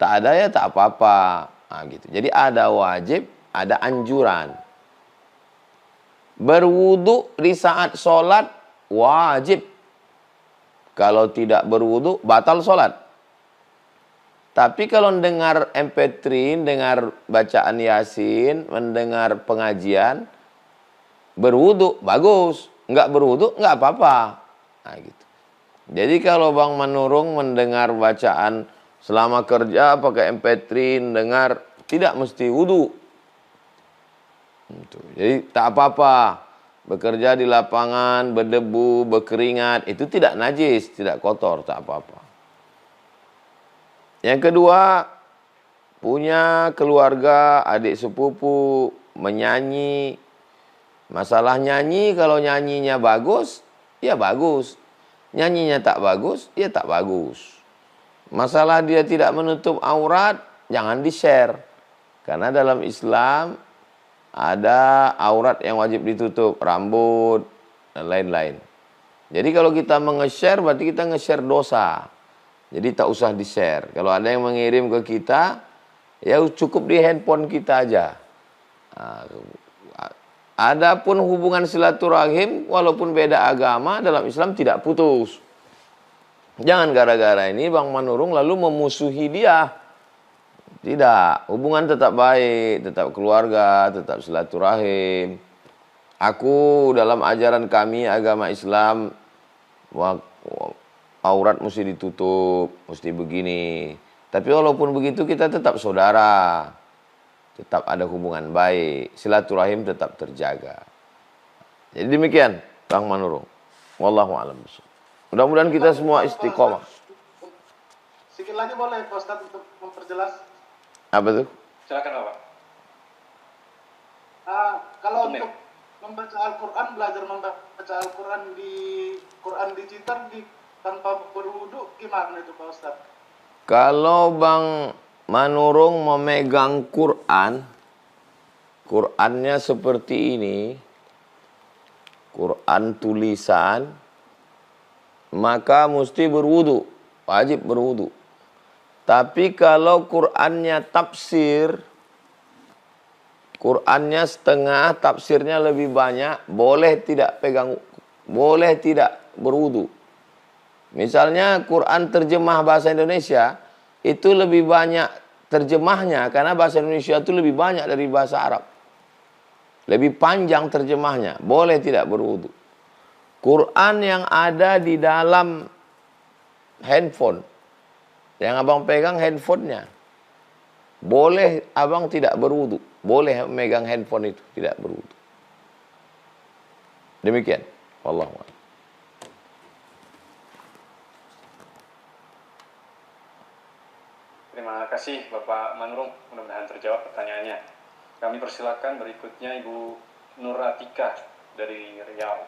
tak ada ya tak apa-apa. Nah, gitu. Jadi ada wajib, ada anjuran. Berwudu di saat sholat wajib. Kalau tidak berwudu batal sholat. Tapi kalau mendengar MP3, dengar bacaan Yasin, mendengar pengajian, berwudu bagus, nggak berwudu nggak apa-apa. Nah, gitu. Jadi kalau Bang Manurung mendengar bacaan selama kerja pakai MP3, dengar tidak mesti wudu. Jadi tak apa-apa. Bekerja di lapangan, berdebu, berkeringat, itu tidak najis, tidak kotor, tak apa-apa. Yang kedua, punya keluarga, adik sepupu, menyanyi. Masalah nyanyi, kalau nyanyinya bagus, ya bagus. Nyanyinya tak bagus, ya tak bagus. Masalah dia tidak menutup aurat, jangan di-share. Karena dalam Islam ada aurat yang wajib ditutup, rambut, dan lain-lain. Jadi kalau kita nge-share, berarti kita nge-share dosa. Jadi tak usah di-share. Kalau ada yang mengirim ke kita, ya cukup di handphone kita aja. Adapun hubungan silaturahim, walaupun beda agama, dalam Islam tidak putus. Jangan gara-gara ini Bang Manurung lalu memusuhi dia. Tidak, hubungan tetap baik, tetap keluarga, tetap silaturahim. Aku dalam ajaran kami agama Islam, aurat mesti ditutup, mesti begini. Tapi walaupun begitu kita tetap saudara. Tetap ada hubungan baik, silaturahim tetap terjaga. Jadi demikian Bang Manurung. Wallahu a'lam bishawab. Mudah-mudahan kita semua istiqomah. Sedikit lagi boleh Pak Ustadz untuk memperjelas? Apa tuh? Silakan Bapak. Kalau untuk membaca Al-Quran, belajar membaca Al-Quran di Quran digital tanpa berwudu, gimana itu Pak Ustadz? Kalau Bang Manurung memegang Quran, Qurannya seperti ini, Quran tulisan, maka mesti berwudu, wajib berwudu. Tapi kalau Qurannya tafsir, Qurannya setengah, tafsirnya lebih banyak, boleh tidak pegang, boleh tidak berwudu. Misalnya Quran terjemah bahasa Indonesia, itu lebih banyak terjemahnya, karena bahasa Indonesia itu lebih banyak dari bahasa Arab. Lebih panjang terjemahnya, boleh tidak berwudu. Quran yang ada di dalam handphone, yang abang pegang handphonenya, boleh abang tidak berwudu. Boleh megang handphone itu, tidak berwudu. Demikian. Wallahu a'lam. Terima kasih Bapak Manurung, mudah-mudahan terjawab pertanyaannya. Kami persilakan berikutnya Ibu Nur Atika dari Riau.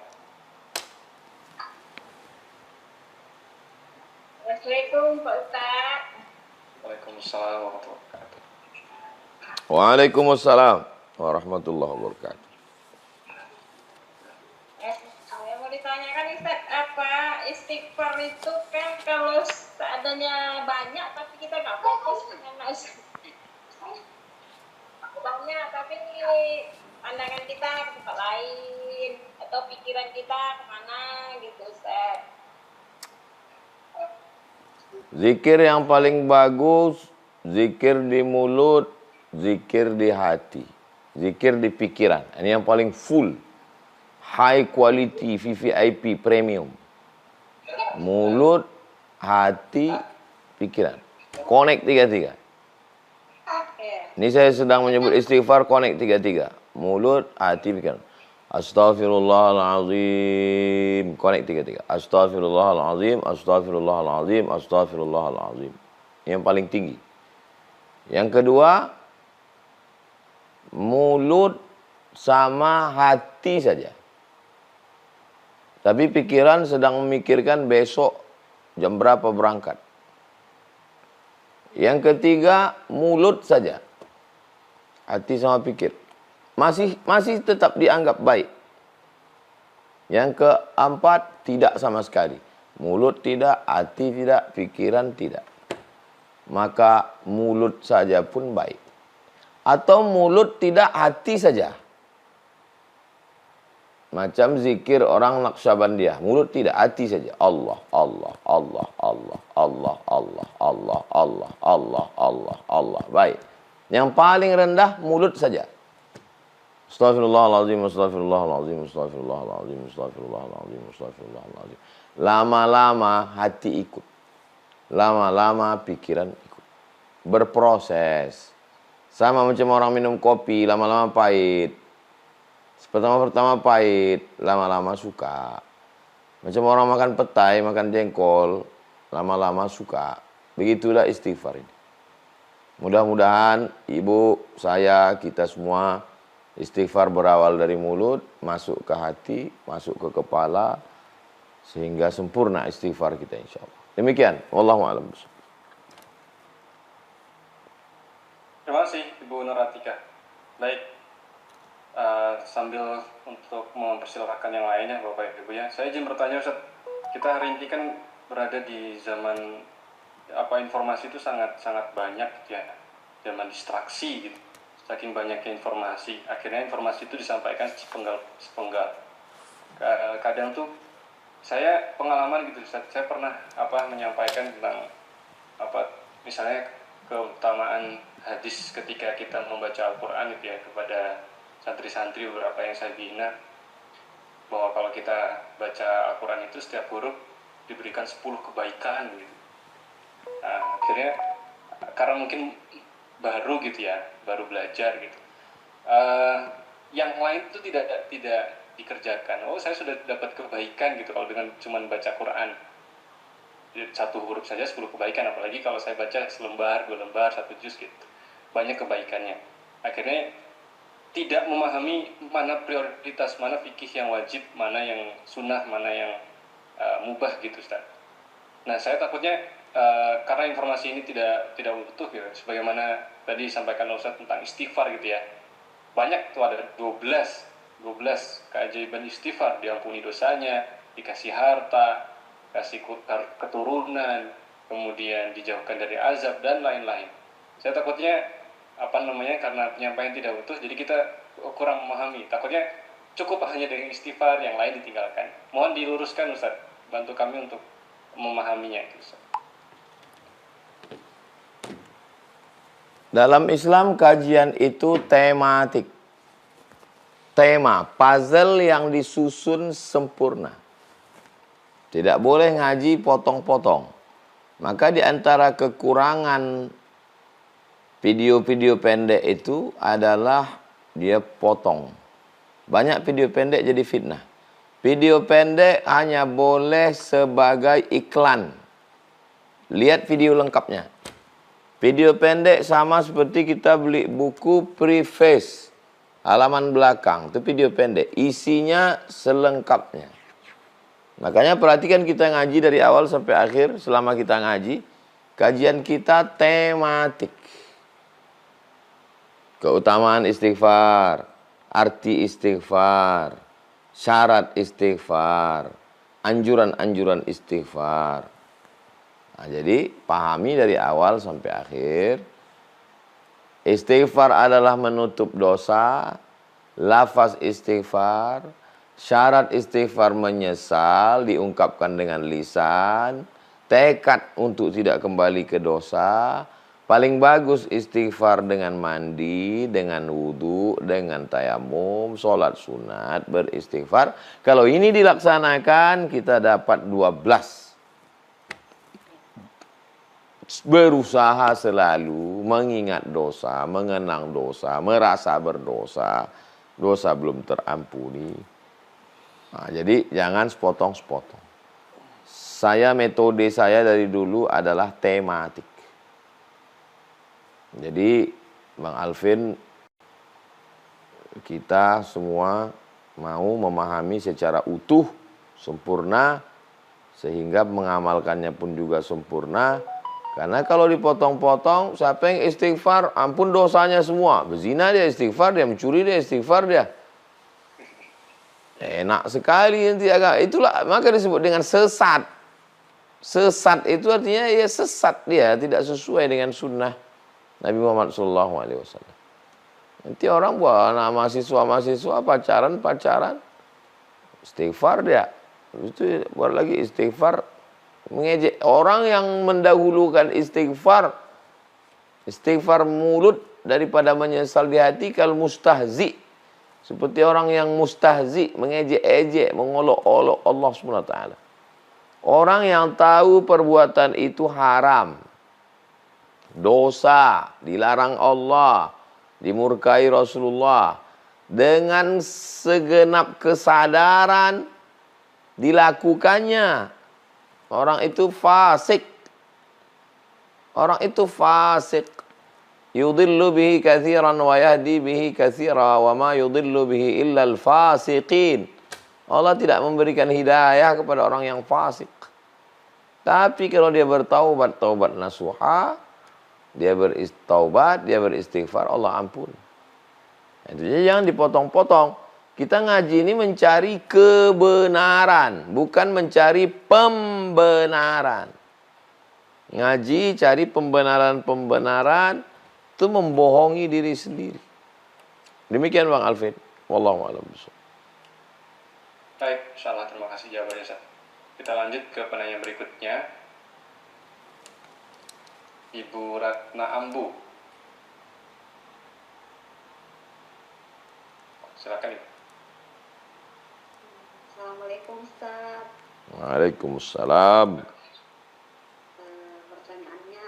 Assalamualaikum Pak Ustaz. Waalaikumsalam warahmatullahi wabarakatuh. Waalaikumsalam warahmatullahi wabarakatuh. Saya mau ditanyakan Ustaz, apa istighfar itu kan kalau seadanya banyak tapi kita nggak fokus karena banyak tapi pandangan kita ke tempat lain atau pikiran kita kemana gitu Ustaz. Zikir yang paling bagus, zikir di mulut, zikir di hati, zikir di pikiran. Ini yang paling full, high quality, VVIP, premium. Mulut, hati, pikiran. Connect tiga-tiga. Ini saya sedang menyebut istighfar, connect tiga-tiga. Mulut, hati, pikiran. Astaghfirullahalazim. Connect tiga-tiga. Astaghfirullahalazim, astaghfirullahalazim, astaghfirullahalazim. Yang paling tinggi. Yang kedua, mulut sama hati saja. Tapi pikiran sedang memikirkan besok jam berapa berangkat. Yang ketiga, mulut saja. Hati sama pikir. Masih tetap dianggap baik. Yang keempat, tidak sama sekali. Mulut tidak, hati tidak, pikiran tidak. Maka mulut saja pun baik. Atau mulut tidak, hati saja. Macam zikir orang Naqsyabandiyah. Mulut tidak, hati saja. Allah, Allah, Allah, Allah, Allah, Allah, Allah, Allah, Allah, Allah, Allah. Baik. Yang paling rendah, mulut saja. Astaghfirullahaladzim, astaghfirullahaladzim, astaghfirullahaladzim, astaghfirullahaladzim, astaghfirullahaladzim. Lama-lama hati ikut. Lama-lama pikiran ikut. Berproses. Sama macam orang minum kopi, lama-lama pahit. Pertama-pertama pahit, lama-lama suka. Macam orang makan petai, makan jengkol, lama-lama suka. Begitulah istighfar ini. Mudah-mudahan ibu, saya, kita semua istighfar berawal dari mulut, masuk ke hati, masuk ke kepala, sehingga sempurna istighfar kita insya Allah. Demikian, wallahu a'lam. Terima kasih Ibu Nuratika. Baik. Sambil untuk mempersilahkan yang lainnya Bapak Ibu ya, saya izin bertanya Ustaz, kita hari ini kan berada di zaman informasi itu sangat banyak gitu ya, zaman distraksi gitu, saking banyaknya informasi, akhirnya informasi itu disampaikan sepenggal. Kadang tuh saya pengalaman gitu Ustaz, saya pernah menyampaikan tentang misalnya keutamaan hadis ketika kita membaca Al-Quran gitu ya kepada santri-santri beberapa yang saya bina, bahwa kalau kita baca Al-Quran itu setiap huruf diberikan 10 kebaikan gitu. Nah, akhirnya karena mungkin baru gitu ya, baru belajar gitu, yang lain itu tidak dikerjakan. Oh, saya sudah dapat kebaikan gitu kalau dengan cuman baca Quran satu huruf saja 10 kebaikan, apalagi kalau saya baca selembar, 2 lembar, 1 juz gitu, banyak kebaikannya. Akhirnya tidak memahami mana prioritas, mana fikih yang wajib, mana yang sunnah, mana yang mubah gitu Ustaz. Nah, saya takutnya karena informasi ini tidak utuh ya, sebagaimana tadi disampaikan Ustaz tentang istighfar gitu ya. Banyak tuh, ada 12 keajaiban istighfar, diampuni dosanya, dikasih harta, kasih keturunan, kemudian dijauhkan dari azab dan lain-lain. Saya takutnya karena penyampaian tidak utuh, jadi kita kurang memahami. Takutnya cukup hanya dengan istighfar, yang lain ditinggalkan. Mohon diluruskan Ustaz, bantu kami untuk memahaminya itu Ustaz. Dalam Islam kajian itu tematik. Tema, puzzle yang disusun sempurna. Tidak boleh ngaji potong-potong. Maka di antara kekurangan video-video pendek itu adalah dia potong. Banyak video pendek jadi fitnah. Video pendek hanya boleh sebagai iklan. Lihat video lengkapnya. Video pendek sama seperti kita beli buku preface, halaman belakang. Itu video pendek. Isinya selengkapnya. Makanya perhatikan kita ngaji dari awal sampai akhir. Selama kita ngaji, kajian kita tematik. Keutamaan istighfar, arti istighfar, syarat istighfar, anjuran-anjuran istighfar. Nah, jadi pahami dari awal sampai akhir. Istighfar adalah menutup dosa. Lafaz istighfar, syarat istighfar menyesal, diungkapkan dengan lisan. Tekad untuk tidak kembali ke dosa. Paling bagus istighfar dengan mandi, dengan wudu, dengan tayamum, sholat sunat, beristighfar. Kalau ini dilaksanakan, kita dapat 12. Berusaha selalu mengingat dosa, mengenang dosa, merasa berdosa, dosa belum terampuni. Nah, jadi jangan sepotong-sepotong. Metode saya dari dulu adalah tematik. Jadi Bang Alvin, kita semua mau memahami secara utuh, sempurna, sehingga mengamalkannya pun juga sempurna. Karena kalau dipotong-potong, siapa yang istighfar, ampun dosanya semua. Berzina dia istighfar, dia mencuri dia istighfar dia. Enak sekali nanti agak. Itulah maka disebut dengan sesat. Sesat itu artinya ya sesat dia, tidak sesuai dengan sunnah Nabi Muhammad SAW. Nanti orang buat anak mahasiswa pacaran, istighfar dia. Itu buat lagi istighfar, mengejek orang yang mendahulukan istighfar mulut daripada menyesal di hati. Kalau mustahzi, seperti orang yang mustahzi, mengejek-ejek, mengolok-olok Allah SWT. Orang yang tahu perbuatan itu haram, dosa, dilarang Allah, dimurkai Rasulullah, dengan segenap kesadaran dilakukannya, orang itu fasik. Orang itu fasik. Yudillu bihi katsiran wa yahdi bihi katsira wa ma yudillu bihi illa al-fasiqin. Allah tidak memberikan hidayah kepada orang yang fasik. Tapi kalau dia bertaubat, taubat nasuha, dia bertaubat, dia beristighfar, Allah ampun. Jadi jangan dipotong-potong. Kita ngaji ini mencari kebenaran, bukan mencari pembenaran. Ngaji cari pembenaran-pembenaran, itu membohongi diri sendiri. Demikian Bang Alvin. Wallahu a'lam bishawab. Baik, insyaallah terima kasih jawabannya, Ustaz. Kita lanjut ke penanya berikutnya. Ibu Ratna Ambu. Silakan Ibu. Assalamualaikum Ustaz. Waalaikumsalam. Pertanyaannya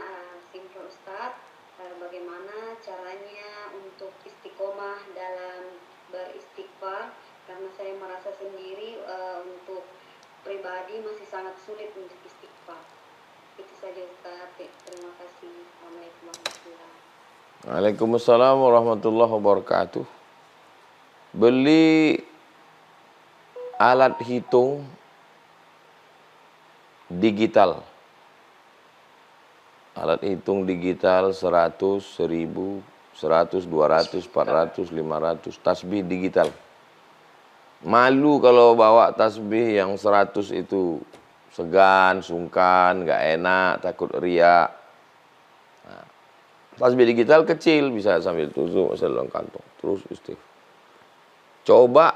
simpel Ustaz. Bagaimana caranya untuk istiqomah dalam beristighfar? Karena saya merasa sendiri untuk pribadi masih sangat sulit untuk istighfar. Itu saja Ustaz. Terima kasih. Assalamualaikum warahmatullahi wabarakatuh. Waalaikumsalam warahmatullahi wabarakatuh. Beli alat hitung digital. Alat hitung digital 100, 1000, 100, 200, 400, 500. Tasbih digital. Malu kalau bawa tasbih yang 100 itu. Segan, sungkan, gak enak, takut riak. Nah, tasbih digital kecil, bisa sambil tusuk dalam kantong. Terus istighfar. Coba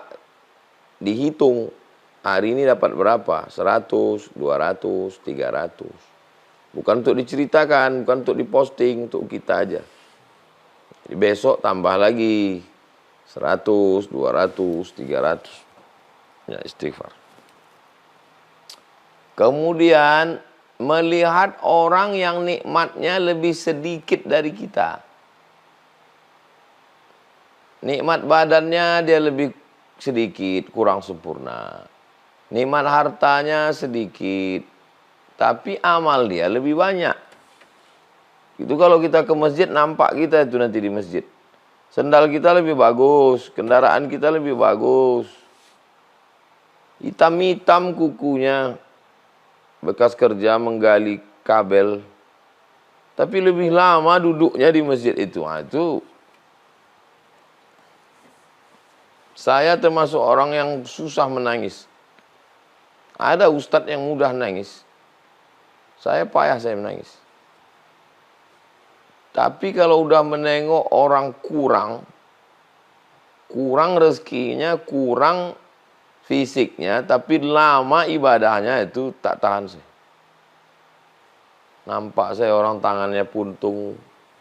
dihitung, hari ini dapat berapa? 100, 200, 300. Bukan untuk diceritakan, bukan untuk diposting, untuk kita aja. Jadi besok tambah lagi 100, 200, 300. Ya, istighfar. Kemudian melihat orang yang nikmatnya lebih sedikit dari kita. Nikmat badannya dia lebih sedikit, kurang sempurna. Nikmat hartanya sedikit, tapi amal dia lebih banyak. Itu kalau kita ke masjid, nampak kita itu nanti di masjid. Sendal kita lebih bagus, kendaraan kita lebih bagus. hitam-hitam kukunya, bekas kerja menggali kabel, tapi lebih lama duduknya di masjid itu. Nah, itu saya termasuk orang yang susah menangis. Ada ustadz yang mudah nangis. Saya payah saya menangis. Tapi kalau udah menengok orang kurang rezekinya, kurang fisiknya, tapi lama ibadahnya, itu tak tahan saya. Nampak saya orang tangannya puntung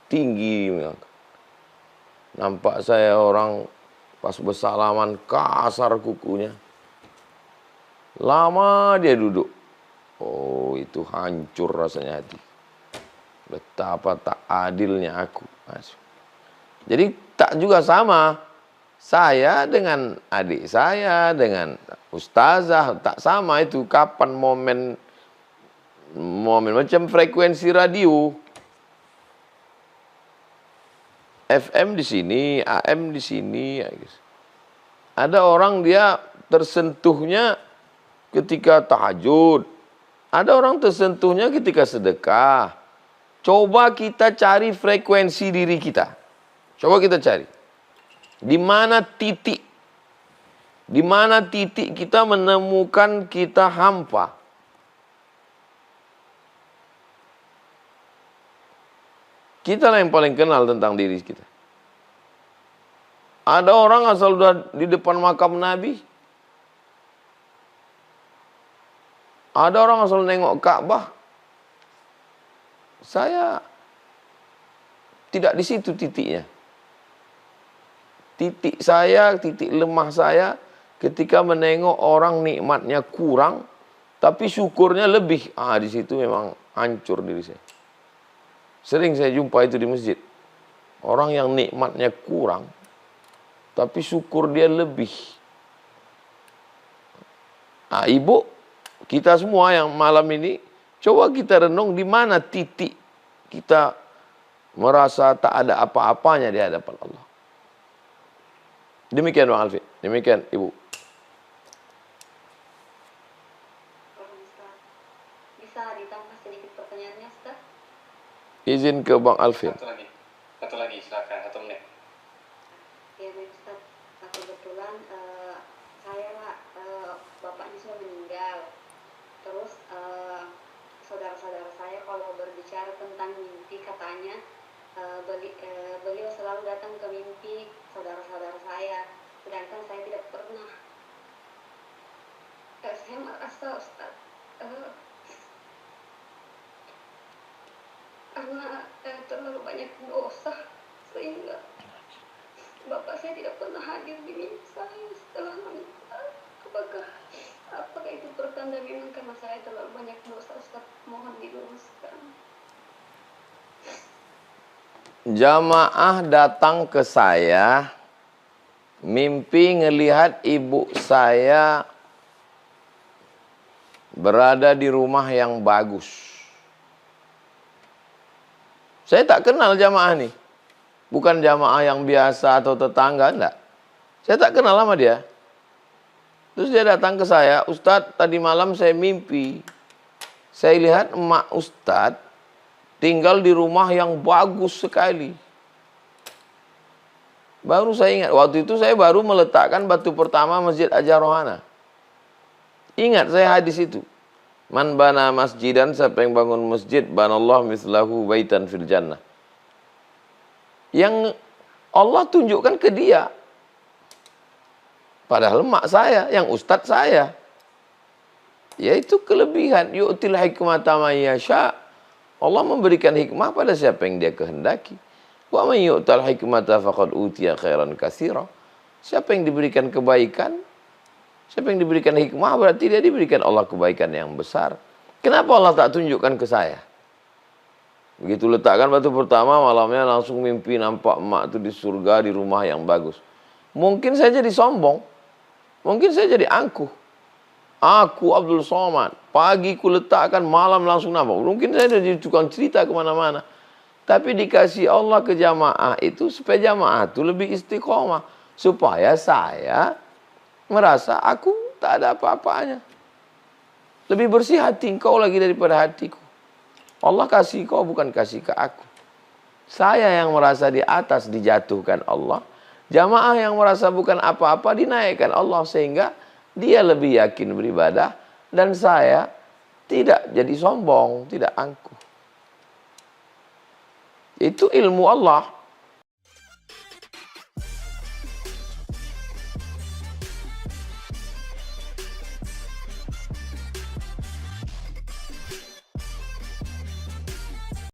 tinggi, nampak saya orang pas bersalaman kasar kukunya. Lama dia duduk. Oh, itu hancur rasanya hati. Betapa tak adilnya aku. Jadi tak juga sama. Saya dengan adik saya, dengan ustazah, tak sama itu. Kapan momen macam frekuensi radio. FM di sini, AM di sini. Ada orang dia tersentuhnya ketika tahajud. Ada orang tersentuhnya ketika sedekah. Coba kita cari frekuensi diri kita. Coba kita cari. Di mana titik? Di mana titik kita menemukan kita hampa? Kita lah yang paling kenal tentang diri kita. Ada orang asal udah di depan makam Nabi. Ada orang asal nengok Ka'bah. Saya tidak di situ titiknya. Titik saya, titik lemah saya ketika menengok orang nikmatnya kurang, tapi syukurnya lebih. Di situ memang hancur diri saya. Sering saya jumpa itu di masjid. Orang yang nikmatnya kurang, tapi syukur dia lebih. Ibu, kita semua yang malam ini, coba kita renung di mana titik kita merasa tak ada apa-apanya di hadapan Allah. Demikian Bang Alfi, demikian Ibu. Bisa ditambah sedikit pertanyaannya, Ustaz? Izin ke Bang Alfi. Satu lagi, silakan, 1 menit. Ya, baik Ustaz. Kebetulan saya Pak, bapaknya sudah meninggal. Terus saudara-saudara saya kalau berbicara tentang mimpi, katanya beliau selalu datang ke mimpi saudara-saudara saya, sedangkan saya tidak pernah. Saya merasa Ustaz, karena terlalu banyak dosa sehingga bapak saya tidak pernah hadir di mimpi saya setelah meninggal. Apakah itu pertanda memang karena saya terlalu banyak dosa, Ustaz? Mohon diluruskan. Jamaah datang ke saya, mimpi ngelihat ibu saya berada di rumah yang bagus. Saya tak kenal jamaah nih. Bukan jamaah yang biasa atau tetangga, enggak. Saya tak kenal sama dia. Terus dia datang ke saya, Ustadz, tadi malam saya mimpi. Saya lihat emak Ustadz tinggal di rumah yang bagus sekali. Baru saya ingat, waktu itu saya baru meletakkan batu pertama Masjid Ajar Rohana. Ingat saya hadis itu. Man bana masjidan, siapa yang bangun masjid, banallahu mislahu baitan fil jannah. Yang Allah tunjukkan ke dia. Padahal mak saya, yang ustadz saya. Yaitu kelebihan. Yu'til hikmata man yasha. Allah memberikan hikmah pada siapa yang dia kehendaki. Wa man yu'tal hikmata faqad utiya khairan katsira. Siapa yang diberikan kebaikan, siapa yang diberikan hikmah, berarti dia diberikan Allah kebaikan yang besar. Kenapa Allah tak tunjukkan ke saya? Begitu letakkan batu pertama, malamnya langsung mimpi nampak emak itu di surga, di rumah yang bagus. Mungkin saya jadi sombong. Mungkin saya jadi angkuh. Aku Abdul Somad, pagi ku letakkan, malam langsung nampak. Mungkin saya jadi tukang cerita kemana-mana. Tapi dikasih Allah ke jamaah itu supaya jamaah itu lebih istiqomah. Supaya saya merasa aku tak ada apa-apanya. Lebih bersih hati engkau lagi daripada hatiku. Allah kasih kau, bukan kasih ke aku. Saya yang merasa di atas dijatuhkan Allah. Jamaah yang merasa bukan apa-apa dinaikkan Allah. Sehingga dia lebih yakin beribadah. Dan saya tidak jadi sombong, tidak angkuh. Itu ilmu Allah.